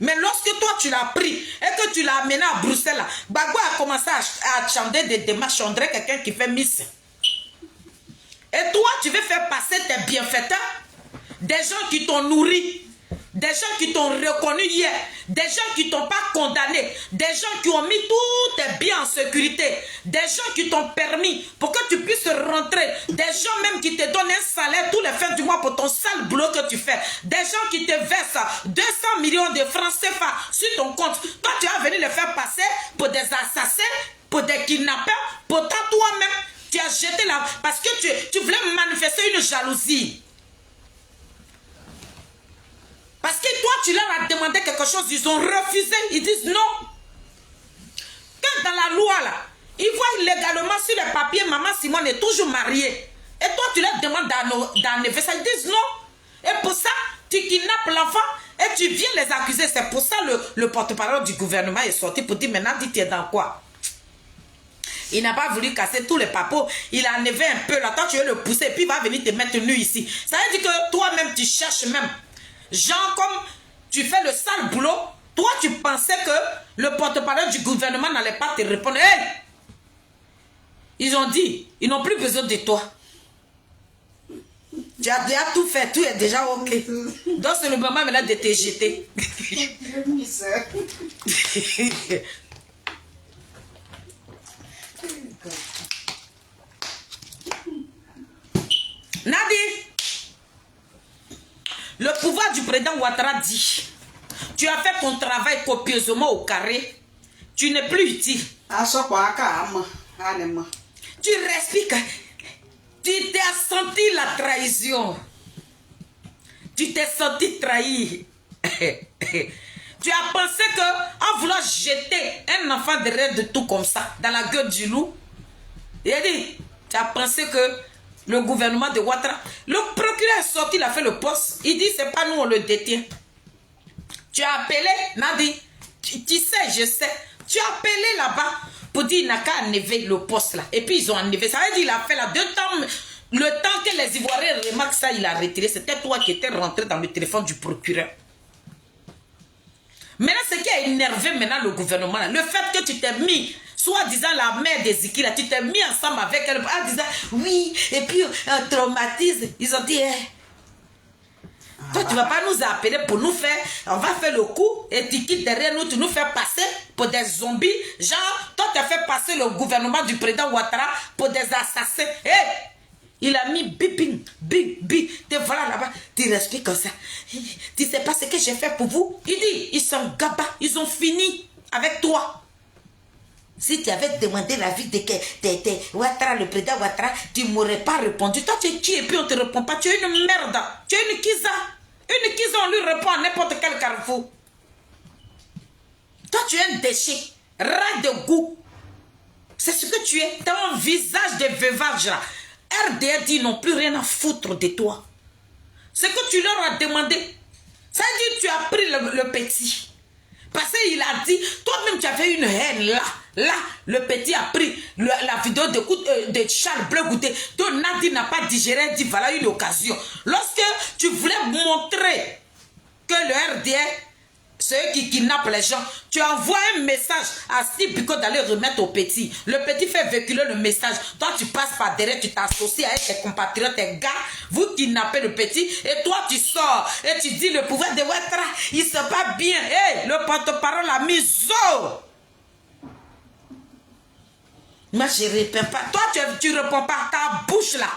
Mais lorsque toi tu l'as pris et que tu l'as amené à Bruxelles, là, Gbagbo a commencé à chanter des démarches, on dirait quelqu'un qui fait miss. Et toi tu veux faire passer tes bienfaiteurs, des gens qui t'ont nourri, des gens qui t'ont reconnu hier, des gens qui t'ont pas condamné, des gens qui ont mis tous tes biens en sécurité, des gens qui t'ont permis pour que tu puisses rentrer, des gens même qui te donnent un salaire tous les fins du mois pour ton sale boulot que tu fais, des gens qui te versent 200 millions de francs CFA sur ton compte. Toi, tu as venu les faire passer pour des assassins, pour des kidnappeurs, pourtant toi-même, tu as jeté là parce que tu voulais manifester une jalousie. Parce que toi, tu leur as demandé quelque chose, ils ont refusé, ils disent non. Quand dans la loi, là, ils voient légalement sur les papiers, maman Simone est toujours mariée. Et toi, tu leur demandes d'enlever ça, ils disent non. Et pour ça, tu kidnappes l'enfant et tu viens les accuser. C'est pour ça le porte-parole du gouvernement est sorti pour dire maintenant, dis, tu es dans quoi? Il n'a pas voulu casser tous les papos. Il a enlevé un peu là. Toi, tu veux le pousser et puis il va venir te mettre nu ici. Ça veut dire que toi-même, tu cherches même. Genre, comme tu fais le sale boulot, toi, tu pensais que le porte-parole du gouvernement n'allait pas te répondre. Hey! Ils ont dit, ils n'ont plus besoin de toi. Tu as déjà tout fait, tout est déjà ok. Donc, c'est le moment maintenant de te jeter. Nadi, le pouvoir du président Ouattara dit, tu as fait ton travail copieusement au carré, tu n'es plus utile. Tu respires, tu t'es senti la trahison, tu t'es senti trahi. Tu as pensé que en voulant jeter un enfant derrière de tout comme ça, dans la gueule du loup, il a dit, tu as pensé que le gouvernement de Ouattara, le procureur est sorti, il a fait le poste. Il dit, c'est pas nous, on le détient. Tu as appelé, Nadi, tu sais, je sais. Tu as appelé là-bas pour dire, il n'a qu'à enlever le poste là. Et puis ils ont enlevé. Ça veut dire, il a fait là 2 temps. Le temps que les Ivoiriens remarquent ça, il a retiré. C'était toi qui étais rentré dans le téléphone du procureur. Maintenant, ce qui a énervé maintenant le gouvernement, là, le fait que tu t'es mis, soi-disant la mère des Ziki, là, tu t'es mis ensemble avec elle en disant oui, et puis un traumatisme. Ils ont dit, toi, tu ne vas pas nous appeler pour nous faire, on va faire le coup, et tu quittes derrière nous, tu nous fais passer pour des zombies. Genre, toi, tu as fait passer le gouvernement du président Ouattara pour des assassins. Il a mis biping, bing, bing. Te voilà là-bas, tu respires comme ça. Tu sais pas ce que j'ai fait pour vous? Il dit, ils sont gaba, ils ont fini avec toi. Si tu avais demandé l'avis de Ouattara, le président Ouattara, tu ne m'aurais pas répondu. Toi, tu es qui et puis on ne te répond pas. Tu es une merde. Tu es une kiza. Une kiza, on lui répond à n'importe quel carrefour. Toi, tu es un déchet. Ras de goût. C'est ce que tu es. Tu as un visage de veuvage là. RDA dit, ils n'ont plus rien à foutre de toi. Ce que tu leur as demandé, ça veut dire que tu as pris le petit. Parce qu'il a dit, toi-même tu avais une haine là. Là, le petit a pris la vidéo de Charles Bleu Goûté. Donc Nadi n'a pas digéré, dit voilà une occasion. Lorsque tu voulais montrer que le RDA, ceux qui kidnappent les gens, tu envoies un message à Steve Biko d'aller remettre au petit. Le petit fait véhiculer le message. Toi, tu passes par derrière, tu t'associes avec tes compatriotes, tes gars. Vous kidnappez le petit et toi, tu sors et tu dis le pouvoir de Ouattara, il se bat bien. Hey, le porte-parole a mis zo. Moi, je ne réponds pas. Toi, tu ne réponds pas à ta bouche là.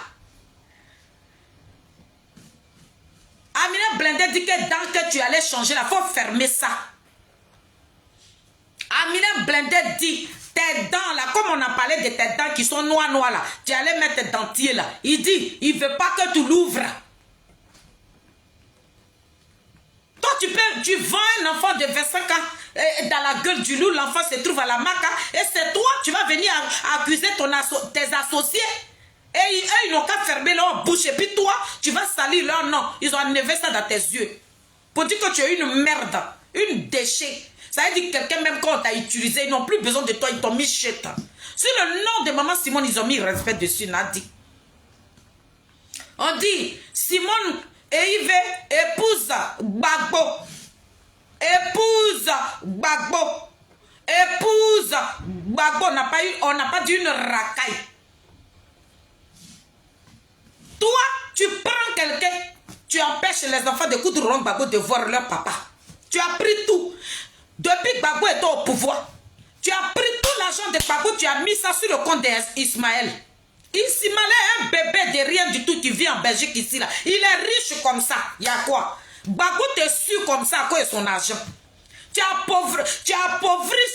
Amina Blindé dit que dans que tu allais changer là, il faut fermer ça. Amina Blindé dit, tes dents là, comme on a parlé de tes dents qui sont noires là, tu allais mettre tes dentiers là. Il dit, il ne veut pas que tu l'ouvres. Toi, tu vends un enfant de 25 ans dans la gueule du loup, l'enfant se trouve à la maca et c'est toi, tu vas venir accuser tes associés. Et eux, ils n'ont qu'à fermer leur bouche. Et puis toi, tu vas salir leur nom. Ils ont enlevé ça dans tes yeux. Pour dire que tu es une merde. Une déchet. Ça veut dire que quelqu'un, même quand on t'a utilisé, ils n'ont plus besoin de toi. Ils t'ont mis chète. Sur le nom de maman Simone, ils ont mis respect dessus, Nadi. On dit, Simone et Yves épouse Gbagbo. Épouse Gbagbo. Épouse Gbagbo. On n'a pas dit une racaille. Toi, tu prends quelqu'un, Tu empêches les enfants de Koudourou Gbagbo de voir leur papa. Tu as pris tout. Depuis Gbagbo est au pouvoir, tu as pris tout l'argent de Gbagbo, tu as mis ça sur le compte d'Ismaël. Ismaël est un bébé de rien du tout qui vit en Belgique ici. Là. Il est riche comme ça. Il y a quoi? Gbagbo te suit comme ça à cause de son argent. Tu as appauvri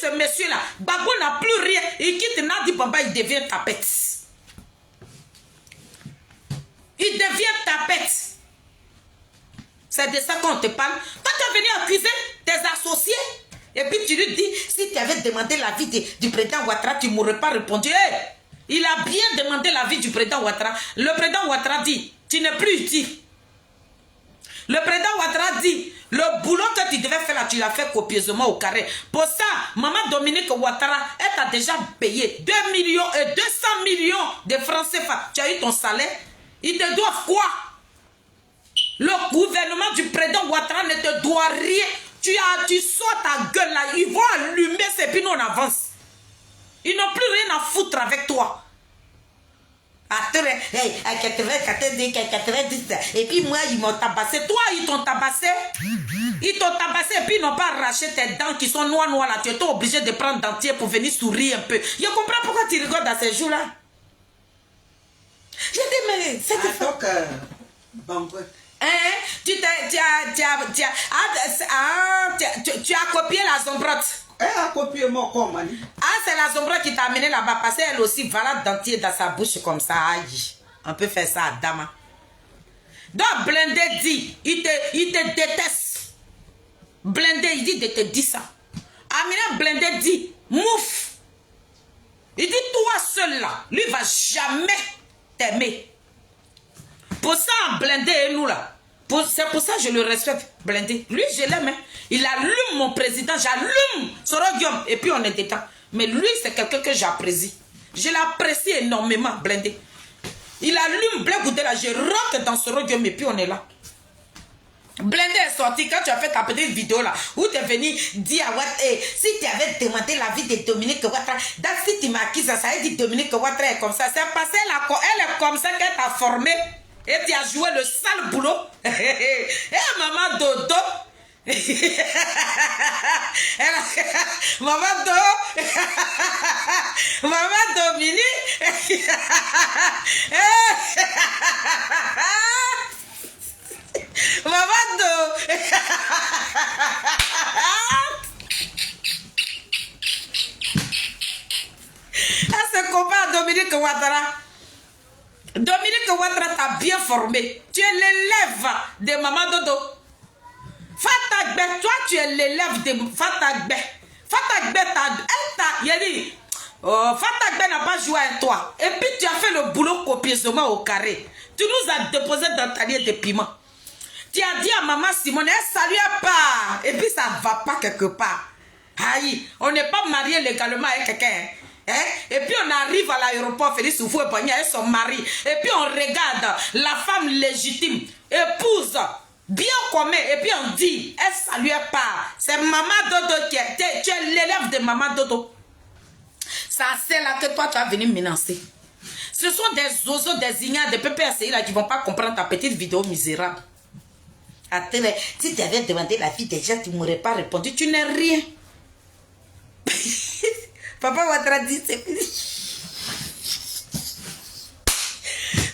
ce monsieur-là. Gbagbo n'a plus rien. Il quitte Nadi Bamba, il devient tapette. Il devient tapette. C'est de ça qu'on te parle. Toi, tu es venu accuser tes associés. Et puis tu lui dis, si tu avais demandé l'avis du président Ouattara, tu ne m'aurais pas répondu. Hey, il a bien demandé l'avis du président Ouattara. Le président Ouattara dit, tu n'es plus utile. Le président Ouattara dit, le boulot que tu devais faire là, tu l'as fait copieusement au carré. Pour ça, maman Dominique Ouattara, elle t'a déjà payé 2 millions et 200 millions de francs CFA. Tu as eu ton salaire. Ils te doivent quoi? Le gouvernement du président Ouattara ne te doit rien. Tu sors ta gueule là. Ils vont allumer ces puis nous on avance. Ils n'ont plus rien à foutre avec toi. Hey, à 90, et puis moi ils m'ont tabassé. Toi ils t'ont tabassé. Ils t'ont tabassé et puis ils n'ont pas arraché tes dents qui sont noires là. Tu étais obligé de prendre dentier pour venir sourire un peu. Je comprends pourquoi tu rigoles dans ces jours là. J'ai dit mais c'est donc Bangwe. Hein? Tu as copié la Zombrotte. Elle a copié mon corps, Ah, c'est la Zombrotte qui t'a amené là-bas parce qu'elle aussi valade dentier dans sa bouche comme ça. Aïe. On peut faire ça à Dama. Donc Blindé dit, il te déteste. Blindé, il dit de te dire ça. Amina Blindé dit, mouf. Il dit toi seul là, lui va jamais t'aimer. Pour ça, Blindé et nous là. C'est pour ça que je le respecte, Blindé. Lui, je l'aime. Hein. Il allume mon président, j'allume Sorogium. Et puis on est détend. Mais lui, c'est quelqu'un que j'apprécie. Je l'apprécie énormément, Blindé. Il allume Blé Goudé là, je rentre dans Sorogium et puis on est là. Blindé est sorti quand tu as fait ta petite vidéo là, où tu es venu dire à Ouattara, si tu avais demandé l'avis de Dominique Ouattara, si tu m'accuses, ça veut dire Dominique Ouattara est comme ça. C'est parce qu'elle est comme ça qu'elle t'a formé. Et tu as joué le sale boulot. Maman Dodo. Maman Dodo. Maman Dominique. Maman Dodo. Ce combat Dominique Ouattara. Dominique Ouattara t'a bien formé. Tu es l'élève de Maman Dodo. Fatagbe, toi tu es l'élève de Fatagbe. Fatagbe Fatagbe n'a pas joué avec toi. Et puis tu as fait le boulot copieusement au carré. Tu nous as déposé dans ta ligne de piment. Tu as dit à Maman Simone, elle salue pas. Et puis ça ne va pas quelque part. Aïe, on n'est pas marié légalement avec quelqu'un. Hein? Et puis on arrive à l'aéroport, Félix Oufou et Pogna et son mari. Et puis on regarde la femme légitime, épouse, bien commun. Et puis on dit, elle saluait pas. C'est Maman Dodo qui est. Tu es l'élève de Maman Dodo. Ça c'est là que toi tu vas venir menacer. Ce sont des oiseaux, des ignares, des PPSI là qui vont pas comprendre ta petite vidéo misérable. Attends, si tu avais demandé la vie des gens, tu ne m'aurais pas répondu. Tu n'es rien. Papa Ouattara dit c'est fini.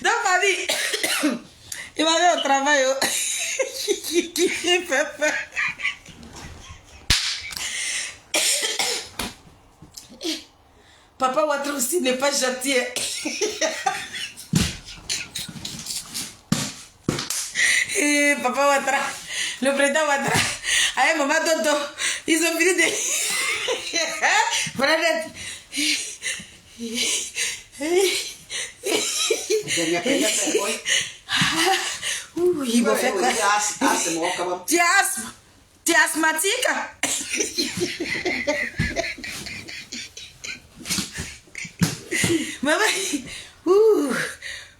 Donc mamie, il m'a mis au travail. Qui fait peur. Papa Ouattara aussi n'est pas gentil. Et Papa Ouattara, le président Ouattara, avec Maman Dodo, ils ont fini de... Il va faire quoi? Tu as asthme? Tu es asthmatique? Maman,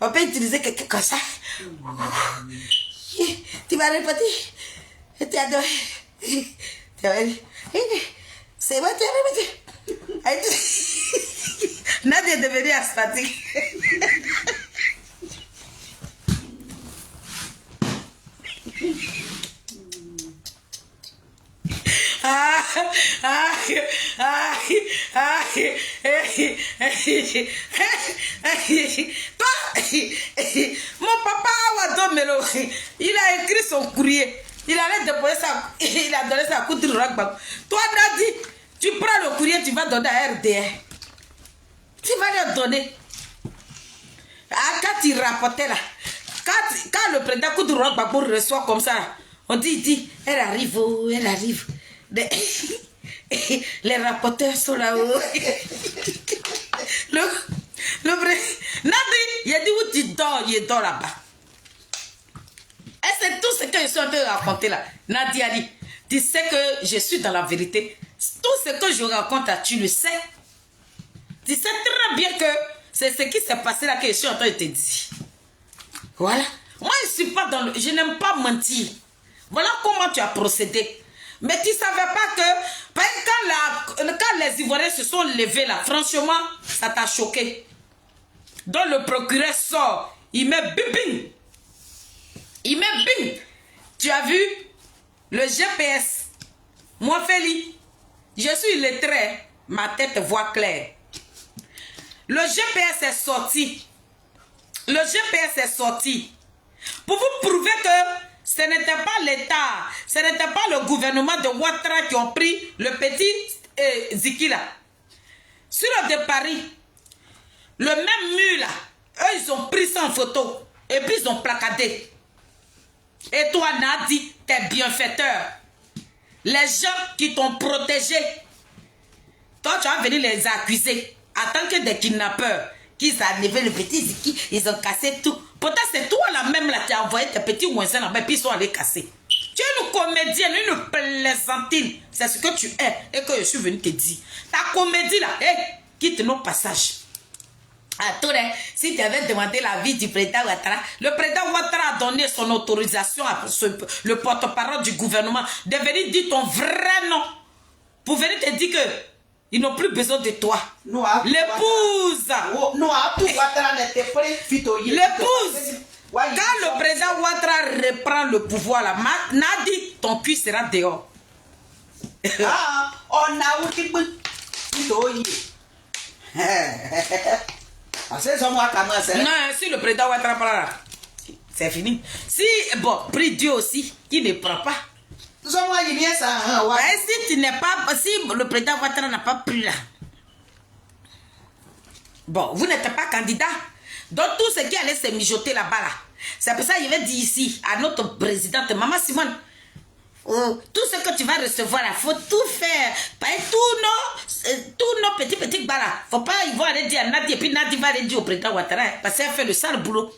on peut utiliser quelque chose comme ça. Tu vas répéter. Tu as adoré. C'est moi, tu as répété. Nadia est devenue asthmatique. Mon papa Wadomelo, il a écrit son courrier. Il allait déposer ça. Il a donné ça à Koudou Ragbab. Toi, Nadi, tu prends le courrier, tu vas donner à RDR. Tu vas lui donner. Quand il rapportait là, quand le président Koudou Ragbab reçoit comme ça, on dit, elle arrive, elle arrive. Les rapporteurs sont là-haut. Le vrai. Nadi, il a dit où tu dors, il dort là-bas. Et c'est tout ce que je suis en train de raconter là. Nadia dit, tu sais que je suis dans la vérité. Tout ce que je raconte là, tu le sais. Tu sais très bien que c'est ce qui s'est passé là que je suis en train de te dire. Voilà. Moi, je suis pas dans le... Je n'aime pas mentir. Voilà comment tu as procédé. Mais tu ne savais pas que quand les Ivoiriens se sont levés là, franchement, ça t'a choqué. Donc le procureur sort, il met bing. Il met bing. Tu as vu le GPS. Moi, Feli, je suis lettré, ma tête voit clair. Le GPS est sorti. Le GPS est sorti. Pour vous prouver que ce n'était pas l'État, ce n'était pas le gouvernement de Ouattara qui ont pris le petit Ziki là. Sur le de Paris, le même mur là, eux ils ont pris ça en photo et puis ils ont placardé. Et toi Nadi, t'es bienfaiteur. Les gens qui t'ont protégé, toi tu vas venir les accuser en tant que des kidnappeurs. Qu'ils ont enlevé le petit Ziki, ils ont cassé tout. Pourtant, c'est toi la même là qui a envoyé tes petits voisins là-bas et puis ils sont allés casser. Tu es une comédienne, une plaisantine. C'est ce que tu es et que je suis venu te dire. Ta comédie là, quitte nos passages. Attends, si tu avais demandé l'avis du président Ouattara, le président Ouattara a donné son autorisation à le porte-parole du gouvernement de venir dire ton vrai nom pour venir te dire que ils n'ont plus besoin de toi. L'épouse. L'épouse. Quand le président Ouattara reprend le pouvoir là, Nadi, ton cul sera dehors. Non, si le président Ouattara prend là, c'est fini. Si, bon, prie Dieu aussi, qui ne prend pas. Si tu n'es pas, si le président Ouattara n'a pas pris là, bon, vous n'êtes pas candidat. Donc tout ce qui allait se mijoter là-bas là, c'est pour ça qu'il va dire ici à notre présidente, Maman Simone, tout ce que tu vas recevoir là, faut tout faire. Pas tous nos petits bas là. Faut pas, ils vont aller dire à Nadi et puis Nadi va aller dire au président Ouattara parce qu'elle fait le sale boulot.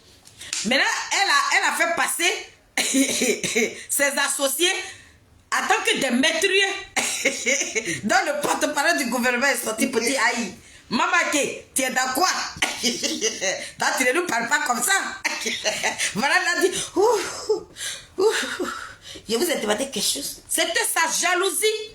Mais là, elle a fait passer ses associés en tant que des maîtriers. Dans le porte-parole du gouvernement est sorti petit aïe. Maman, tu es dans quoi? Toi, tu ne nous parles pas comme ça. Voilà, elle a dit, je vous ai demandé quelque chose. C'était sa jalousie.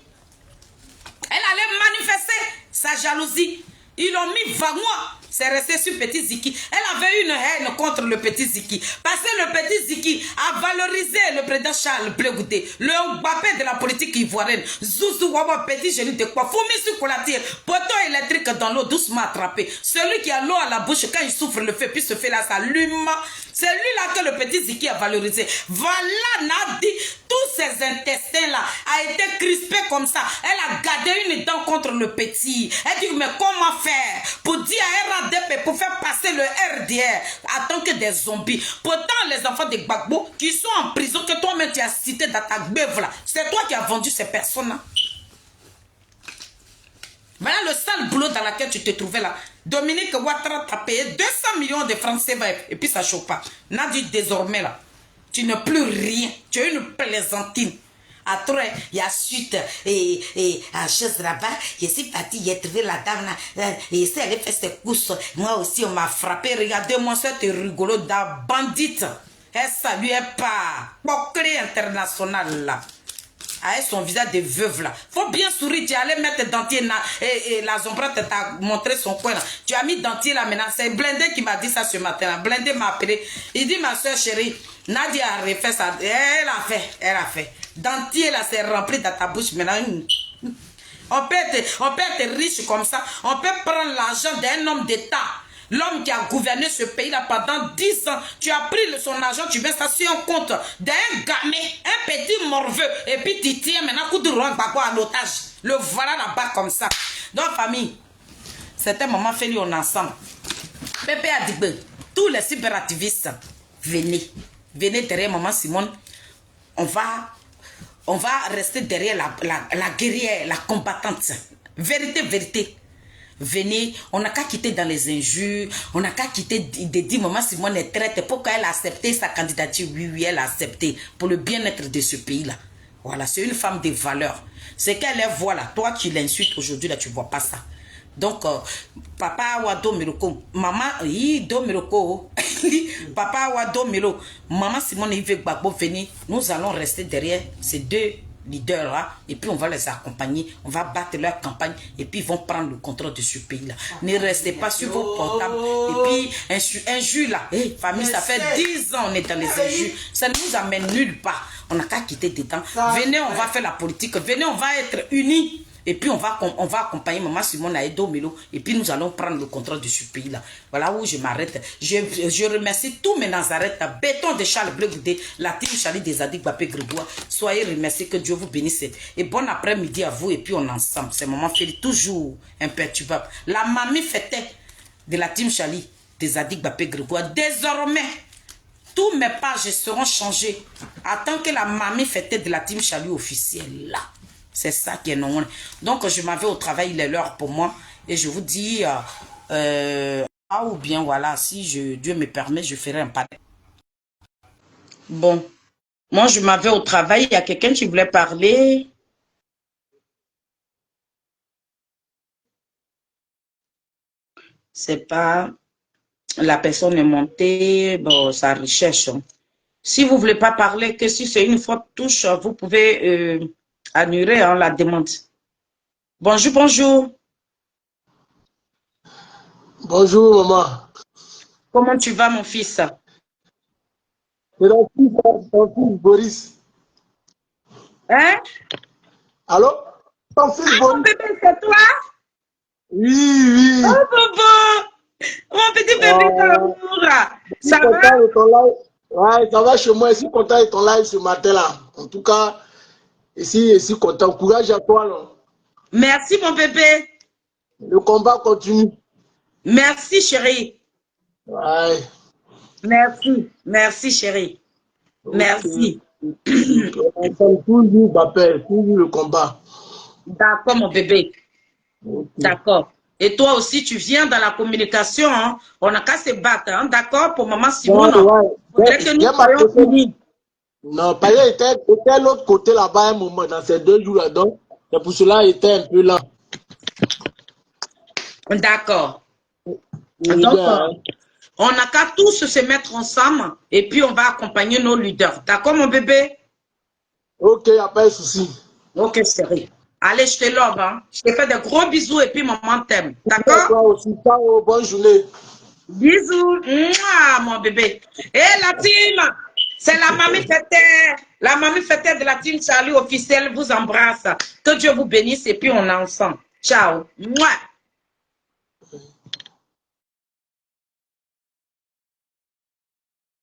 Elle allait manifester sa jalousie. Ils l'ont mis vaguement. C'est resté sur petit Ziki. Elle avait une haine contre le petit Ziki. Parce que le petit Ziki a valorisé le président Charles Blé Goudé, le Mbappé de la politique ivoirienne. Zouzou Wawa, petit génie de quoi. Fourmi sur Colatier, poteau électrique dans l'eau doucement attrapé. Celui qui a l'eau à la bouche quand il souffre le feu, puis ce fait là s'allume. C'est lui-là que le petit Ziki a valorisé. Voilà, Nadi, tous ses intestins-là a été crispé comme ça. Elle a gardé une dent contre le petit. Elle dit, mais comment faire pour dire à RADP pour faire passer le RDR en tant que des zombies? Pourtant, les enfants de Gbagbo qui sont en prison, que toi-même tu as cité dans ta gbève là, c'est toi qui as vendu ces personnes-là. Voilà le sale boulot dans lequel tu te trouvais là. Dominique Ouattara t'a payé 200 millions de francs CFA et puis ça chauffe pas. Nadi, désormais là, tu n'as plus rien. Tu es une plaisantine. Après, il y a suite et à chose là-bas, je suis partie, j'ai trouvé la dame là, et si elle fait ses courses, moi aussi on m'a frappé. Regardez-moi cette rigolo da bandite. Elle saluait pas. Boclé international là. avec son visage de veuve là. Faut bien sourire, tu allais mettre dentier et la zombrette t'a montré son coin là. Tu as mis dentier là maintenant. C'est Blindé qui m'a dit ça ce matin là. Blindé m'a appelé. Il dit ma soeur chérie, Nadia a refait ça. Elle a fait. Dentier là c'est rempli dans ta bouche maintenant. On peut être riche comme ça. On peut prendre l'argent d'un homme d'État. L'homme qui a gouverné ce pays-là pendant 10 ans, tu as pris son argent, tu mets ça sur un compte d'un gamin, un petit morveux, et puis tu tiens maintenant coup de roi en otage. Le voilà là-bas comme ça. Donc, famille, c'était maman fait on ensemble. Pépé a dit, tous les cyberactivistes, venez derrière maman Simone. On va rester derrière la guerrière, la combattante. Vérité. Venez, on n'a qu'à quitter dans les injures, on n'a qu'à quitter de dire maman Simone est traite. Pourquoi elle a accepté sa candidature? Oui, elle a accepté pour le bien-être de ce pays-là. Voilà, c'est une femme de valeur. C'est qu'elle est, voilà, toi tu l'insultes aujourd'hui, là tu vois pas ça. Donc, papa Wado Miroko, maman, Miroko, papa Wado Miro, maman Simone Yves Gbagbo, venez, nous allons rester derrière ces deux leaders là, et puis on va les accompagner, on va battre leur campagne, et puis ils vont prendre le contrôle de ce pays-là. Ne restez pas sur vos portables, et puis injure là, famille, ça fait 10 ans on est dans les injures, ça ne nous amène nulle part, on n'a qu'à quitter dedans. Venez, on va faire la politique, venez, on va être unis. Et puis on va accompagner maman Simone à Edo Milo. Et puis nous allons prendre le contrôle de ce pays-là. Voilà où je m'arrête. Je remercie tous mes Nazareth, béton de Charles Bleu, la team Charlie des Adik Bapé Grégoire. Soyez remerciés, que Dieu vous bénisse. Et bon après-midi à vous. Et puis on est ensemble. C'est maman Félix, toujours imperturbable. La mamie fêtait de la team Charlie des Adik Bapé Grégoire. Désormais, tous mes pages seront changées. Attends que la mamie fêtait de la team Charlie officielle là. C'est ça qui est non. Donc, je m'en vais au travail, il est l'heure pour moi. Et je vous dis, ou bien voilà, si Dieu me permet, je ferai un pas. Bon, moi, je m'en vais au travail. Il y a quelqu'un qui voulait parler. C'est pas... La personne est montée, bon, ça recherche. Si vous ne voulez pas parler, que si c'est une faute touche, vous pouvez... annuler la demande. Bonjour, bonjour. Bonjour, maman. Comment tu vas, mon fils? C'est ton fils Boris. Hein? Allô? Ton fils Boris. Mon bébé, c'est toi? Oui. Oh, Bobo! Mon petit bébé d'amour. Ça va? Ouais, ça va chez moi. Je suis content de ton live ce matin-là. En tout cas, ici content. Courage à toi, là. Merci, mon bébé. Le combat continue. Merci, chérie. Ouais. Merci, chérie. Okay. Merci. Toujours m'appelle, toujours le combat. D'accord, mon bébé. Okay. D'accord. Et toi aussi, tu viens dans la communication. Hein? On n'a qu'à se battre. Hein? D'accord, pour maman Simone. Ouais. Que nous soyons unis. Non, parce qu'il était de l'autre côté là-bas un moment, dans ces 2 jours-là. Donc, c'est pour cela qu'il était un peu lent. D'accord. Donc, on n'a qu'à tous se mettre ensemble et puis on va accompagner nos leaders. D'accord, mon bébé? Ok, il n'y a pas de souci. Ok, chérie. Allez, je te love. Hein? Je te fais de gros bisous et puis maman t'aime. D'accord? Toi aussi. Ciao, bonne journée. Bisous. Mouah, mon bébé. Et la team, c'est la mamie fêtée. La mamie fêtée de la team Charlie officielle vous embrasse. Que Dieu vous bénisse et puis on est ensemble. Ciao. Mouah.